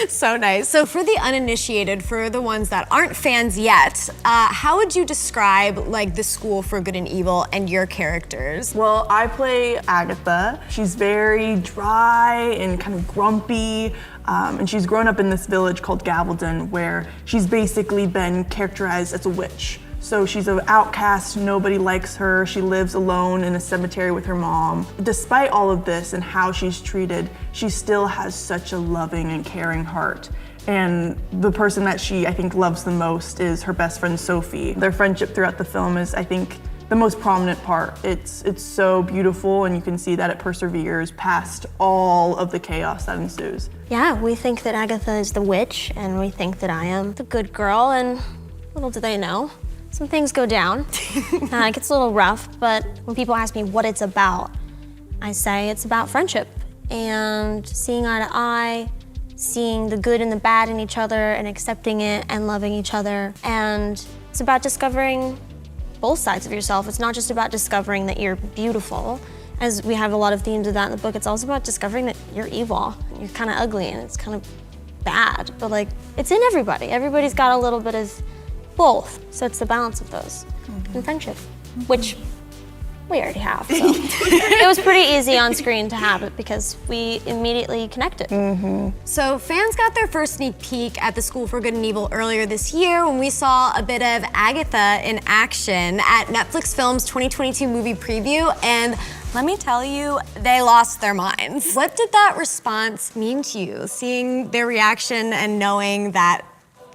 So nice. So for the uninitiated, for the ones that aren't fans yet, how would you describe like The School for Good and Evil and your characters? Well, I play Agatha. She's very dry and kind of grumpy. And she's grown up in this village called Gavaldon, where she's basically been characterized as a witch. So she's an outcast, nobody likes her, she lives alone in a cemetery with her mom. Despite all of this and how she's treated, she still has such a loving and caring heart. And the person that she, I think, loves the most is her best friend, Sophie. Their friendship throughout the film is, I think, the most prominent part. It's so beautiful, and you can see that it perseveres past all of the chaos that ensues. Yeah, we think that Agatha is the witch, and we think that I am the good girl, and little do they know, some things go down. It gets a little rough, but when people ask me what it's about, I say it's about friendship and seeing eye to eye, seeing the good and the bad in each other and accepting it and loving each other. And it's about discovering both sides of yourself. It's not just about discovering that you're beautiful, as we have a lot of themes of that in the book. It's also about discovering that you're evil, and you're kind of ugly, and it's kind of bad, but like, it's in everybody. Everybody's got a little bit of both, so it's the balance of those. And friendship, which we already have, so. It was pretty easy on screen to have it because we immediately connected. So fans got their first sneak peek at The School for Good and Evil earlier this year when we saw a bit of Agatha in action at Netflix Film's 2022 movie preview, and let me tell you, they lost their minds. What did that response mean to you, seeing their reaction and knowing that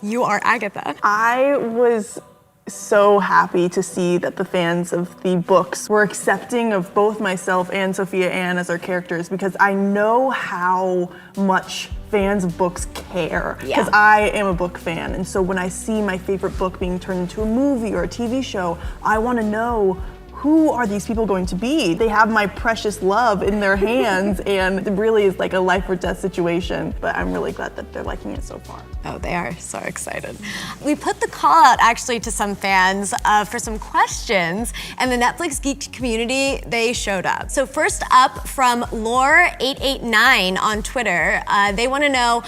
you are Agatha? I was so happy to see that the fans of the books were accepting of both myself and Sophia Ann as our characters, because I know how much fans of books care, because I am a book fan, and so when I see my favorite book being turned into a movie or a TV show, I want to know, who are these people going to be? They have my precious love in their hands, and it really is like a life or death situation, but I'm really glad that they're liking it so far. Oh, they are so excited. We put the call out actually to some fans for some questions, and the Netflix Geeked community, they showed up. So first up from Lore889 on Twitter, they want to know,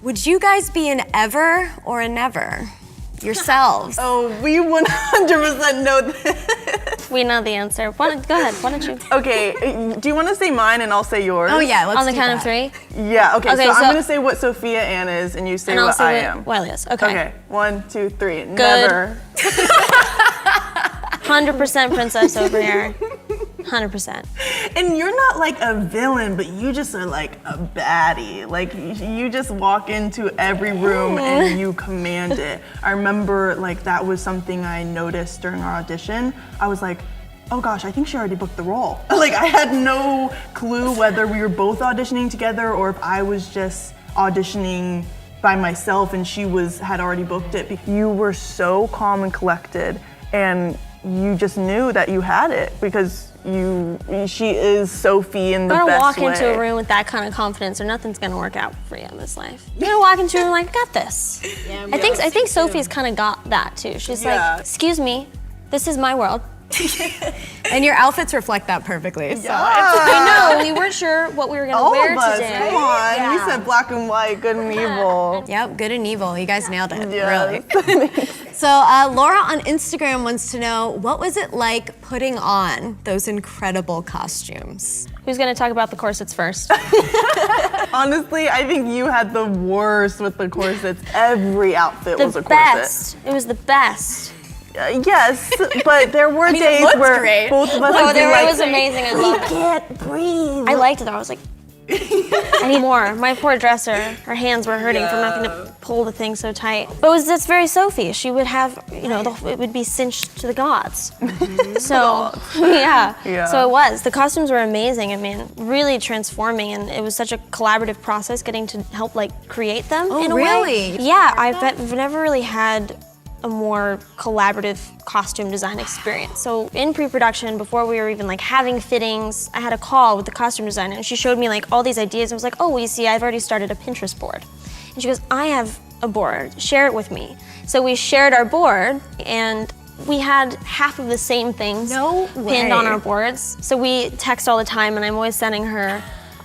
would you guys be an ever or a never? Yourselves. Oh, we 100% know this. We know the answer. Go ahead, why don't you? Okay, do you want to say mine and I'll say yours? Oh yeah, let's on the count of three? Yeah, okay, so I'm gonna say what Sophia Ann is and you say and what I am. Wiley is, okay. Okay, 1, 2, 3, Good. Never. 100% princess over here. 100%. And you're not like a villain, but you just are like a baddie. Like you just walk into every room and you command it. I remember like that was something I noticed during our audition. I was like, oh gosh, I think she already booked the role. Like I had no clue whether we were both auditioning together or if I was just auditioning by myself and she had already booked it. You were so calm and collected, and you just knew that you had it because she is Sophie in the best way. You gotta walk into a room with that kind of confidence or nothing's gonna work out for you in this life. You gotta walk into a room like, I got this. Yeah, I think Sophie's kind of got that too. She's like, excuse me, this is my world. And your outfits reflect that perfectly. So I know, we weren't sure what we were gonna wear today. Come on, we said black and white, good and evil. Yep, good and evil. You guys nailed it, really. So Laura on Instagram wants to know, what was it like putting on those incredible costumes? Who's gonna talk about the corsets first? Honestly, I think you had the worst with the corsets. Every outfit was a corset. Best. It was the best. Yes, but there were days where both of us would be like, it was amazing. I loved it. Can't breathe. I liked it though. I was like, I need more. My poor dresser, her hands were hurting from having to pull the thing so tight. But that's very Sophie. She would have, it would be cinched to the gods. So, yeah. So it was. The costumes were amazing. I mean, really transforming, and it was such a collaborative process getting to help create them in a way. Really? Yeah, I've never really had a more collaborative costume design experience. So in pre-production, before we were even having fittings, I had a call with the costume designer and she showed me all these ideas. I was like, oh, well, you see, I've already started a Pinterest board. And she goes, I have a board, share it with me. So we shared our board and we had half of the same things pinned on our boards. So we text all the time and I'm always sending her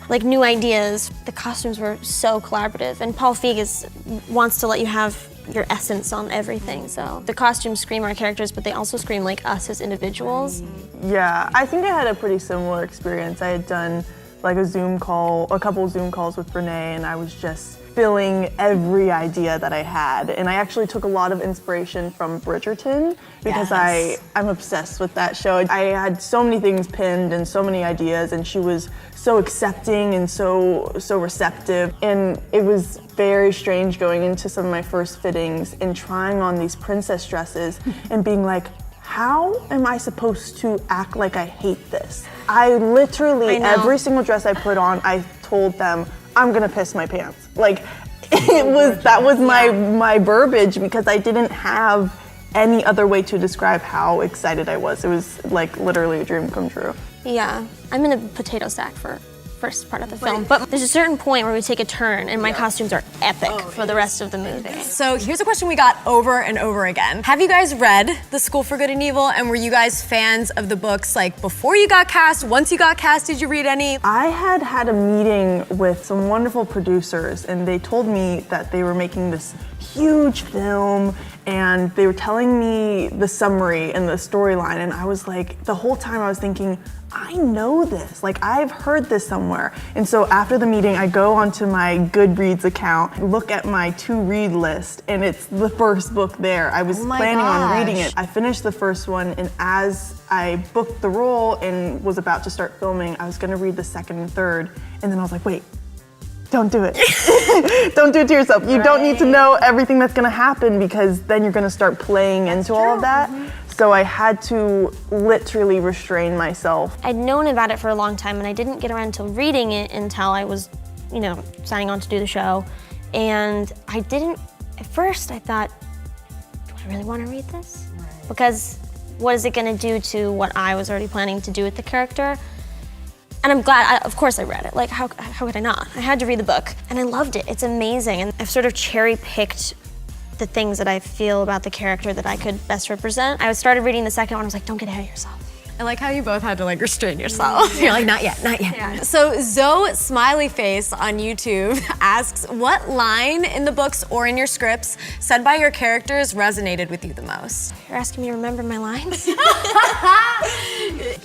new ideas. The costumes were so collaborative, and Paul Feig wants to let you have your essence on everything. So the costumes scream our characters, but they also scream us as individuals. Yeah, I think I had a pretty similar experience. I had done a couple of Zoom calls with Brene, and I was just filling every idea that I had. And I actually took a lot of inspiration from Bridgerton because I'm obsessed with that show. I had so many things pinned and so many ideas, and she was so accepting and so receptive. And it was very strange going into some of my first fittings and trying on these princess dresses and being like, how am I supposed to act like I hate this? I literally, every single dress I put on, I told them, I'm gonna piss my pants. That was my verbiage because I didn't have any other way to describe how excited I was. It was literally a dream come true. Yeah, I'm in a potato sack for first part of the film, but there's a certain point where we take a turn and my costumes are epic for the rest of the movie. So here's a question we got over and over again. Have you guys read The School for Good and Evil, and were you guys fans of the books before you got cast? Once you got cast, did you read any? I had a meeting with some wonderful producers, and they told me that they were making this huge film, and they were telling me the summary and the storyline, and I was the whole time I was thinking, I know this, I've heard this somewhere. And so after the meeting, I go onto my Goodreads account, look at my to-read list, and it's the first book there. I was planning on reading it. I finished the first one, and as I booked the role and was about to start filming, I was gonna read the second and third, and then I was like, wait, don't do it. Don't do it to yourself. You don't need to know everything that's gonna happen because then you're gonna start playing into all of that. So I had to literally restrain myself. I'd known about it for a long time and I didn't get around to reading it until I was, signing on to do the show. And at first I thought, do I really want to read this? Because what is it gonna do to what I was already planning to do with the character? And I'm glad, of course I read it. How could I not? I had to read the book and I loved it. It's amazing. And I've sort of cherry-picked the things that I feel about the character that I could best represent. I started reading the second one, I was like, don't get ahead of yourself. I like how you both had to restrain yourself. You're like, not yet, not yet. Yeah. So Zoe Smiley Face on YouTube asks, what line in the books or in your scripts said by your characters resonated with you the most? You're asking me to remember my lines?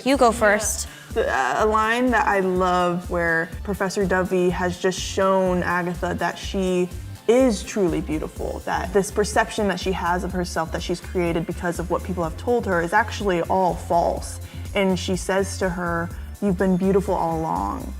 You go first. A line that I love where Professor Dovey has just shown Agatha that she is truly beautiful, that this perception that she has of herself that she's created because of what people have told her is actually all false. And she says to her, you've been beautiful all along.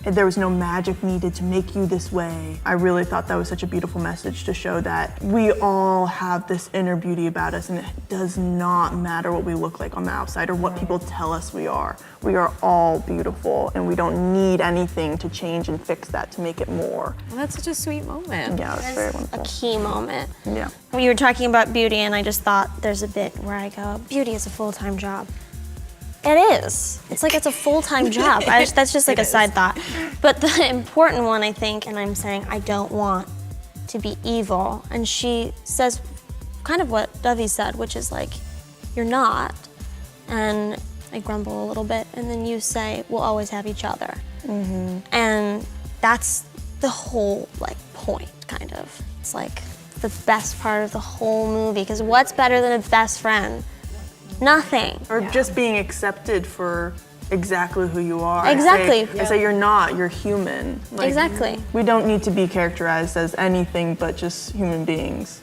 And there was no magic needed to make you this way. I really thought that was such a beautiful message to show that we all have this inner beauty about us, and it does not matter what we look like on the outside or what people tell us we are. We are all beautiful, and we don't need anything to change and fix that to make it more. Well, that's such a sweet moment. Yeah, it's very wonderful. A key moment. Yeah. You were talking about beauty, and I just thought there's a bit where I go, beauty is a full-time job. It is. It's it's a full-time job. That's just a side thought. But the important one, I think, and I'm saying I don't want to be evil. And she says kind of what Dovey said, which is you're not. And I grumble a little bit. And then you say, we'll always have each other. Mm-hmm. And that's the whole point, kind of. It's the best part of the whole movie, because what's better than a best friend? Nothing. Or just being accepted for exactly who you are. Exactly. I say you're not, you're human. Like, Exactly. We don't need to be characterized as anything but just human beings.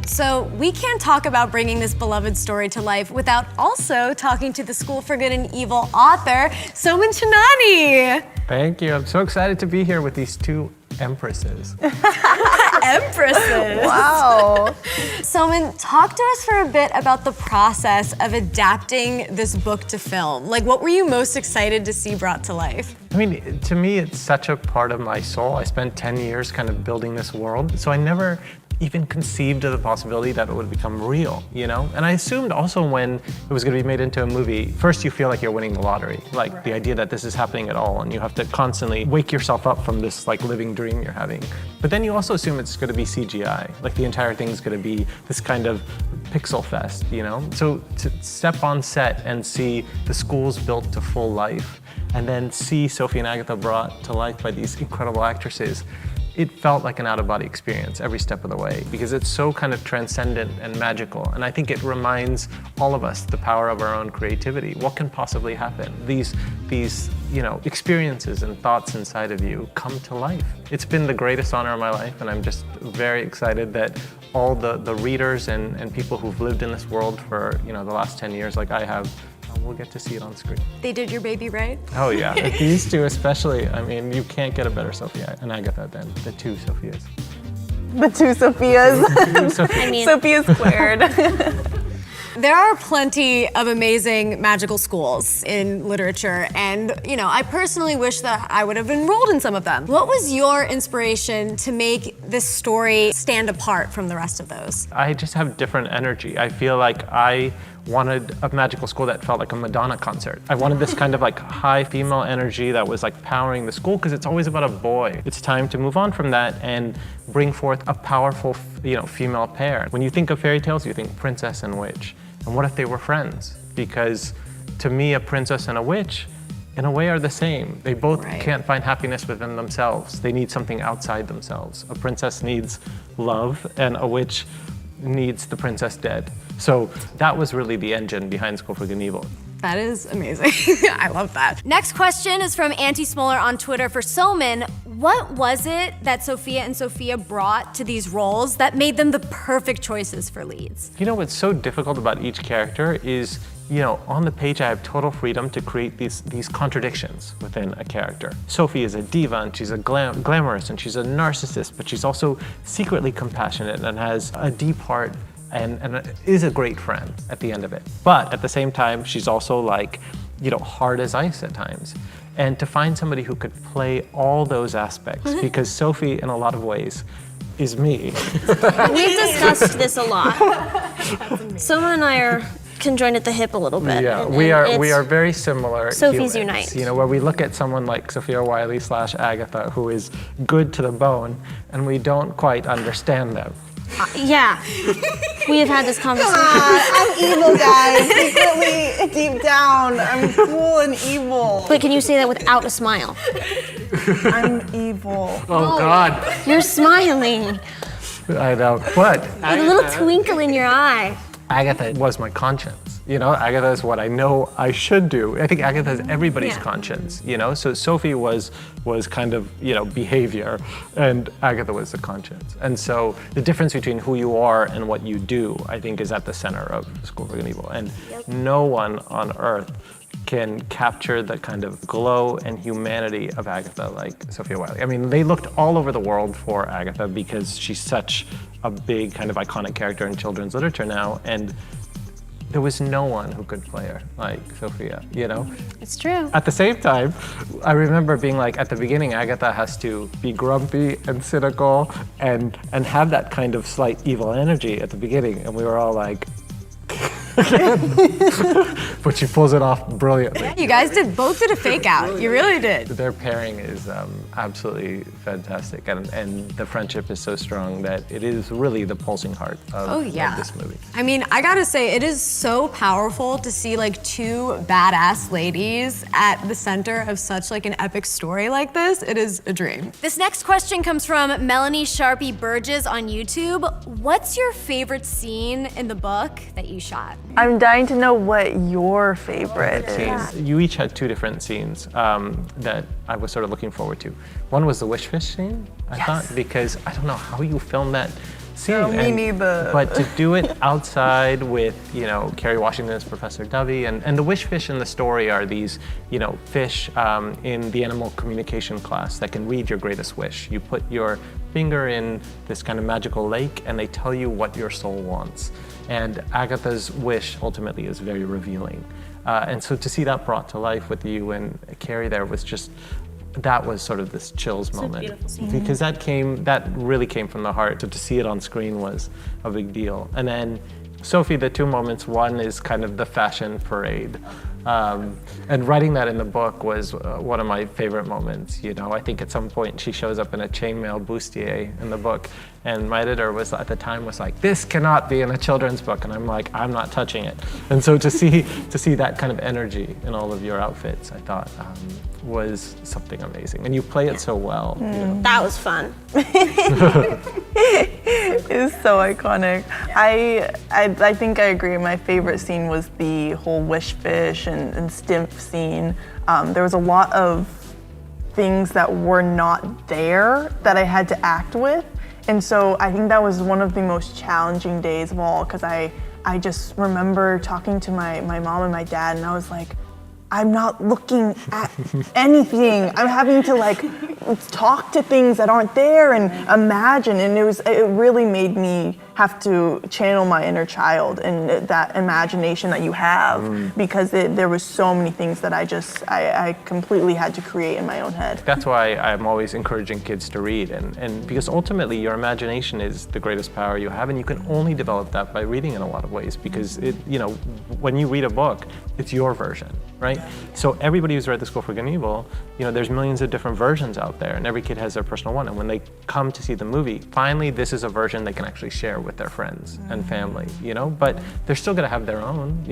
So we can't talk about bringing this beloved story to life without also talking to the School for Good and Evil author, Soman Chinani. Thank you. I'm so excited to be here with these two empresses. Empresses. Wow. Soman, talk to us for a bit about the process of adapting this book to film. Like, what were you most excited to see brought to life? I mean, to me, it's such a part of my soul. I spent 10 years kind of building this world, so I never even conceived of the possibility that it would become real, you know? And I assumed also when it was gonna be made into a movie, first you feel like you're winning the lottery, like the idea that this is happening at all, and you have to constantly wake yourself up from this like living dream you're having. But then you also assume it's gonna be CGI, like the entire thing's gonna be this kind of pixel fest, you know? So to step on set and see the schools built to full life, and then see Sophie and Agatha brought to life by these incredible actresses, it felt like an out-of-body experience every step of the way because it's so kind of transcendent and magical. And I think it reminds all of us the power of our own creativity. What can possibly happen? These you know, experiences and thoughts inside of you come to life. It's been the greatest honor of my life, and I'm just very excited that all the readers and people who've lived in this world for, you know, the last 10 years like I have, we'll get to see it on screen. They did your baby right? Oh yeah, these two especially. I mean, you can't get a better Sophia and Agatha than the two Sophias. The two Sophias. I mean, Sophia squared. There are plenty of amazing magical schools in literature, and you know, I personally wish that I would have enrolled in some of them. What was your inspiration to make this story stand apart from the rest of those? I just have different energy. I feel like I wanted a magical school that felt like a Madonna concert. I wanted this kind of like high female energy that was like powering the school because it's always about a boy. It's time to move on from that and bring forth a powerful, you know, female pair. When you think of fairy tales, you think princess and witch. And what if they were friends? Because to me, a princess and a witch, in a way, are the same. They both can't find happiness within themselves. They need something outside themselves. A princess needs love, and a witch needs the princess dead. So that was really the engine behind School for Good and Evil. That is amazing. I love that. Next question is from Auntie Smoller on Twitter for Soman. What was it that Sophia and Sophia brought to these roles that made them the perfect choices for leads? You know what's so difficult about each character is, you know, on the page I have total freedom to create these contradictions within a character. Sophie is a diva and she's a glamorous and she's a narcissist, but she's also secretly compassionate and has a deep heart and is a great friend at the end of it. But at the same time, she's also like, you know, hard as ice at times. And to find somebody who could play all those aspects, because Sophie, in a lot of ways, is me. We've discussed this a lot. Someone and I are conjoined at the hip a little bit. Yeah, and we are very similar. Sophie's humans, unite. You know, where we look at someone like Sophia Wiley / Agatha, who is good to the bone, and we don't quite understand them. Yeah, we have had this conversation. I'm evil, guys. Secretly, deep down, I'm cool and evil. But can you say that without a smile? I'm evil. Oh God. You're smiling. I know, but With a little twinkle in your eye. Agatha was my conscience. You know, Agatha is what I know I should do. I think Agatha is everybody's conscience, you know? So Sophie was kind of, you know, behavior, and Agatha was the conscience. And so the difference between who you are and what you do, I think, is at the center of School for Good and Evil. And no one on earth can capture the kind of glow and humanity of Agatha like Sophia Wiley. I mean, they looked all over the world for Agatha because she's such a big kind of iconic character in children's literature now, and there was no one who could play her like Sophia, you know? It's true. At the same time, I remember being like, at the beginning, Agatha has to be grumpy and cynical and have that kind of slight evil energy at the beginning, and we were all like, but she pulls it off brilliantly. You guys both did a fake out. You really did. Their pairing is absolutely fantastic, and the friendship is so strong that it is really the pulsing heart of this movie. I mean, I gotta say, it is so powerful to see like two badass ladies at the center of such like an epic story like this. It is a dream. This next question comes from Melanie Sharpie Burgess on YouTube. What's your favorite scene in the book that you shot? I'm dying to know what your favorite is. Scenes. You each had two different scenes that I was sort of looking forward to. One was the wish fish scene, I thought, because I don't know how you filmed that scene. No, me neither. But to do it outside with, Kerry Washington as Professor Dovey, and the wish fish in the story are these, fish in the animal communication class that can read your greatest wish. You put your finger in this kind of magical lake and they tell you what your soul wants. And Agatha's wish ultimately is very revealing. And so to see that brought to life with you and Carrie there was just, that was sort of this chills moment. Beautiful scene. Because that really came from the heart. So to see it on screen was a big deal. And then Sophie, the two moments, one is kind of the fashion parade. And writing that in the book was one of my favorite moments. I think at some point she shows up in a chainmail bustier in the book, and my editor was at the time was like, "This cannot be in a children's book," and I'm like, "I'm not touching it." And so to see that kind of energy in all of your outfits, I thought was something amazing, and you play it so well. That was fun. It's so iconic. I think I agree. My favorite scene was the whole wish fish and stimp scene. There was a lot of things that were not there that I had to act with. And so I think that was one of the most challenging days of all, because I just remember talking to my mom and my dad, and I was like, I'm not looking at anything. I'm having to talk to things that aren't there and imagine, and it really made me have to channel my inner child and that imagination that you have, because there was so many things that I completely had to create in my own head. That's why I'm always encouraging kids to read, and because ultimately your imagination is the greatest power you have, and you can only develop that by reading in a lot of ways, because when you read a book, it's your version, right? So everybody who's read The School for Good and Evil, there's millions of different versions out there, and every kid has their personal one, and when they come to see the movie, finally this is a version they can actually share with their friends and family, but they're still gonna have their own,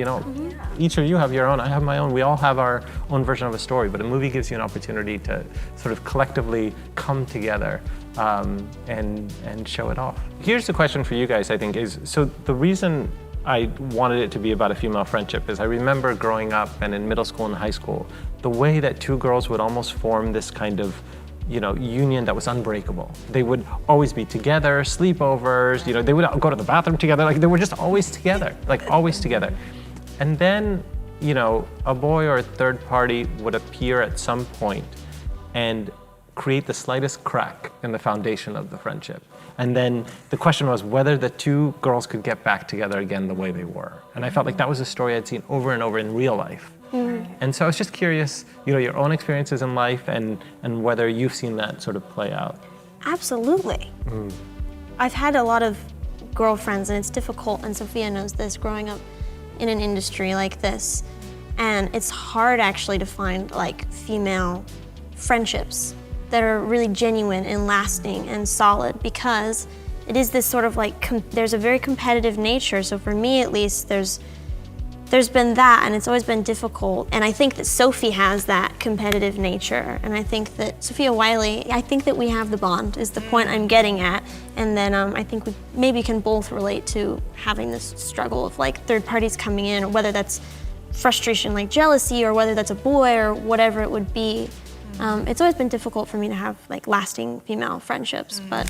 Each of you have your own, I have my own, we all have our own version of a story, but a movie gives you an opportunity to sort of collectively come together and show it off. Here's the question for you guys, I think, is, so the reason I wanted it to be about a female friendship is I remember growing up and in middle school and high school, the way that two girls would almost form this kind of union that was unbreakable. They would always be together, sleepovers, they would go to the bathroom together, they were just always together, always together. And then, a boy or a third party would appear at some point and create the slightest crack in the foundation of the friendship. And then the question was whether the two girls could get back together again the way they were. And I felt like that was a story I'd seen over and over in real life. And so I was just curious, your own experiences in life and whether you've seen that sort of play out. Absolutely. I've had a lot of girlfriends, and it's difficult, and Sophia knows this, growing up in an industry like this. And it's hard actually to find female friendships that are really genuine and lasting and solid, because it is this sort of there's a very competitive nature. So for me at least, there's been that, and it's always been difficult. And I think that Sophie has that competitive nature. And I think that Sophia Wiley, I think that we have the bond, is the point I'm getting at. And then I think we maybe can both relate to having this struggle of third parties coming in, or whether that's frustration like jealousy, or whether that's a boy, or whatever it would be. It's always been difficult for me to have lasting female friendships, but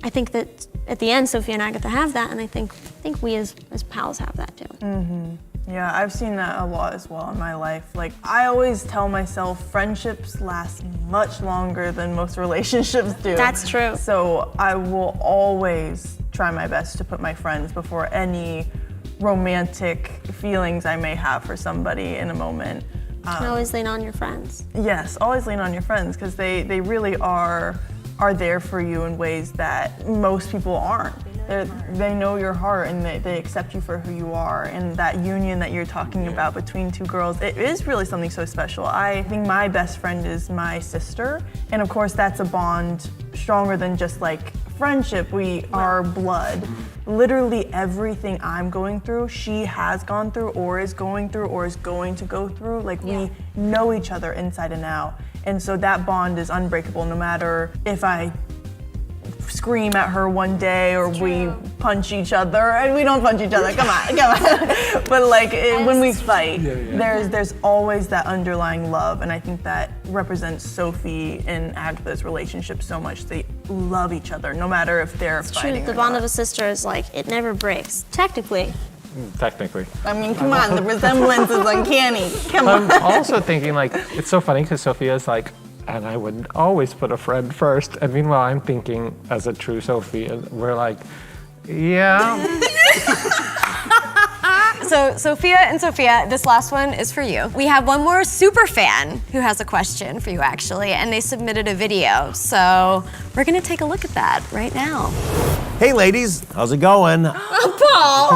I think that at the end, Sophia and Agatha have that, and I think we as pals have that too. Yeah, I've seen that a lot as well in my life. I always tell myself friendships last much longer than most relationships do. That's true. So I will always try my best to put my friends before any romantic feelings I may have for somebody in a moment. And always lean on your friends. Yes, always lean on your friends, because they really are there for you in ways that most people aren't. They know your heart and they accept you for who you are. And that union that you're talking about between two girls, it is really something so special. I think my best friend is my sister. And of course, that's a bond stronger than just like friendship. We are blood. Literally everything I'm going through, she has gone through or is going to go through. Like we know each other inside and out. And so that bond is unbreakable no matter if I scream at her one day or we punch each other. And we don't punch each other, come on. But like when we fight, there's always that underlying love. And I think that represents Sophie and Agatha's relationship so much. They love each other no matter if they're fighting. The bond of a sister is like, it never breaks, technically. Technically. I mean, come on, the resemblance is uncanny. Come on. I'm also thinking like, it's so funny because Sophia's like, and I would always put a friend first. And meanwhile, I'm thinking as a true Sophie, and we're like, yeah. So Sophia and Sophia, this last one is for you. We have one more super fan who has a question for you actually, and they submitted a video. So we're gonna take a look at that right now. Hey ladies, how's it going? Paul!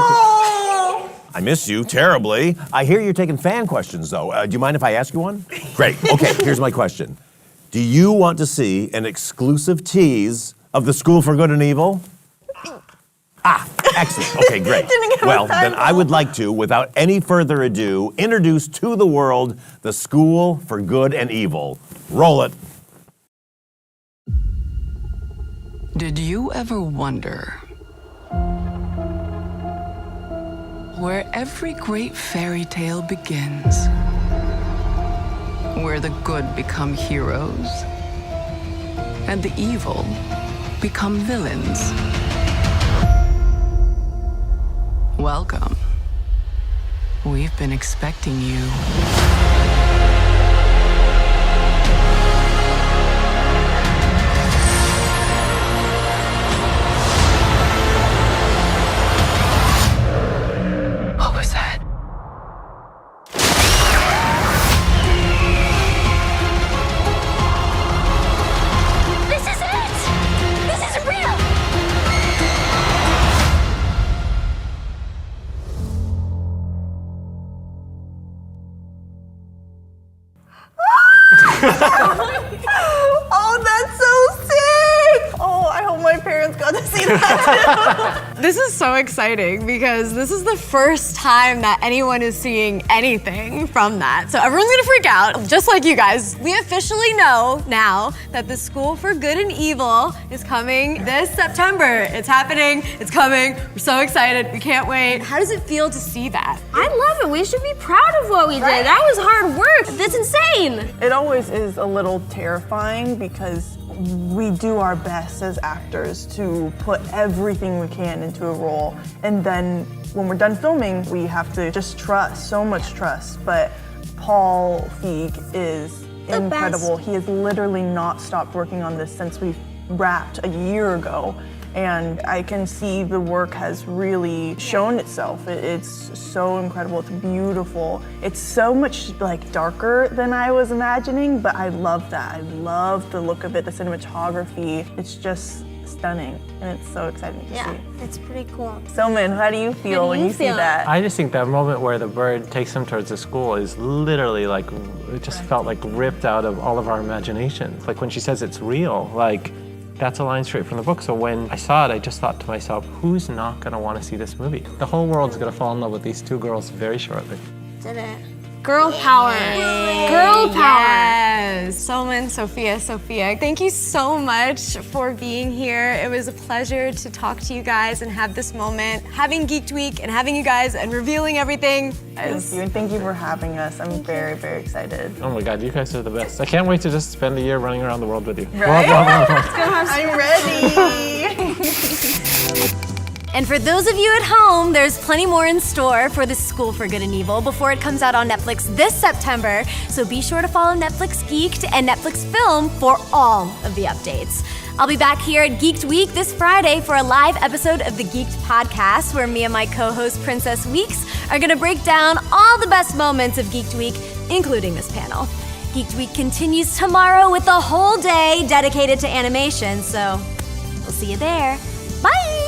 I miss you terribly. I hear you're taking fan questions though. Do you mind if I ask you one? Great, okay, here's my question. Do you want to see an exclusive tease of the School for Good and Evil? Ah, excellent, okay, great. Well, then I would like to, without any further ado, introduce to the world the School for Good and Evil. Roll it. Did you ever wonder where every great fairy tale begins? Where the good become heroes and the evil become villains? Welcome. We've been expecting you. What was that? This is it! This is real! Oh, that's so sick! Oh, I hope my parents got to see that too. This is so exciting because this is the first time that anyone is seeing anything from that. So everyone's gonna freak out, just like you guys. We officially know now that the School for Good and Evil is coming this September. It's happening, it's coming. We're so excited, we can't wait. How does it feel to see that? I love it. We should be proud of what we did. That was hard work. That's insane. It always is a little terrifying because we do our best as actors to put everything we can into a role. And then when we're done filming, we have to just trust, so much trust. But Paul Feig is incredible. He has literally not stopped working on this since we wrapped a year ago. And I can see the work has really shown itself. It's so incredible, it's beautiful. It's so much like darker than I was imagining, but I love that. I love the look of it, the cinematography. It's just stunning, and it's so exciting to see. It's pretty cool. Soman, how do you feel when you see that? I just think that moment where the bird takes him towards the school is literally like, it just felt like ripped out of all of our imaginations. Like when she says it's real, like, that's a line straight from the book. So when I saw it, I just thought to myself, who's not gonna wanna see this movie? The whole world's gonna fall in love with these two girls very shortly. Did it. Girl power. Girl power. Yes. Soman, Sophia, thank you so much for being here. It was a pleasure to talk to you guys and have this moment. Having Geeked Week and having you guys and revealing everything. Thank you, and thank you for having us. I'm very, very excited. Oh my God, you guys are the best. I can't wait to just spend a year running around the world with you. Right? Let's go have I'm ready. And for those of you at home, there's plenty more in store for the School for Good and Evil before it comes out on Netflix this September. So be sure to follow Netflix Geeked and Netflix Film for all of the updates. I'll be back here at Geeked Week this Friday for a live episode of the Geeked podcast where me and my co-host Princess Weeks are gonna break down all the best moments of Geeked Week, including this panel. Geeked Week continues tomorrow with a whole day dedicated to animation, so we'll see you there. Bye!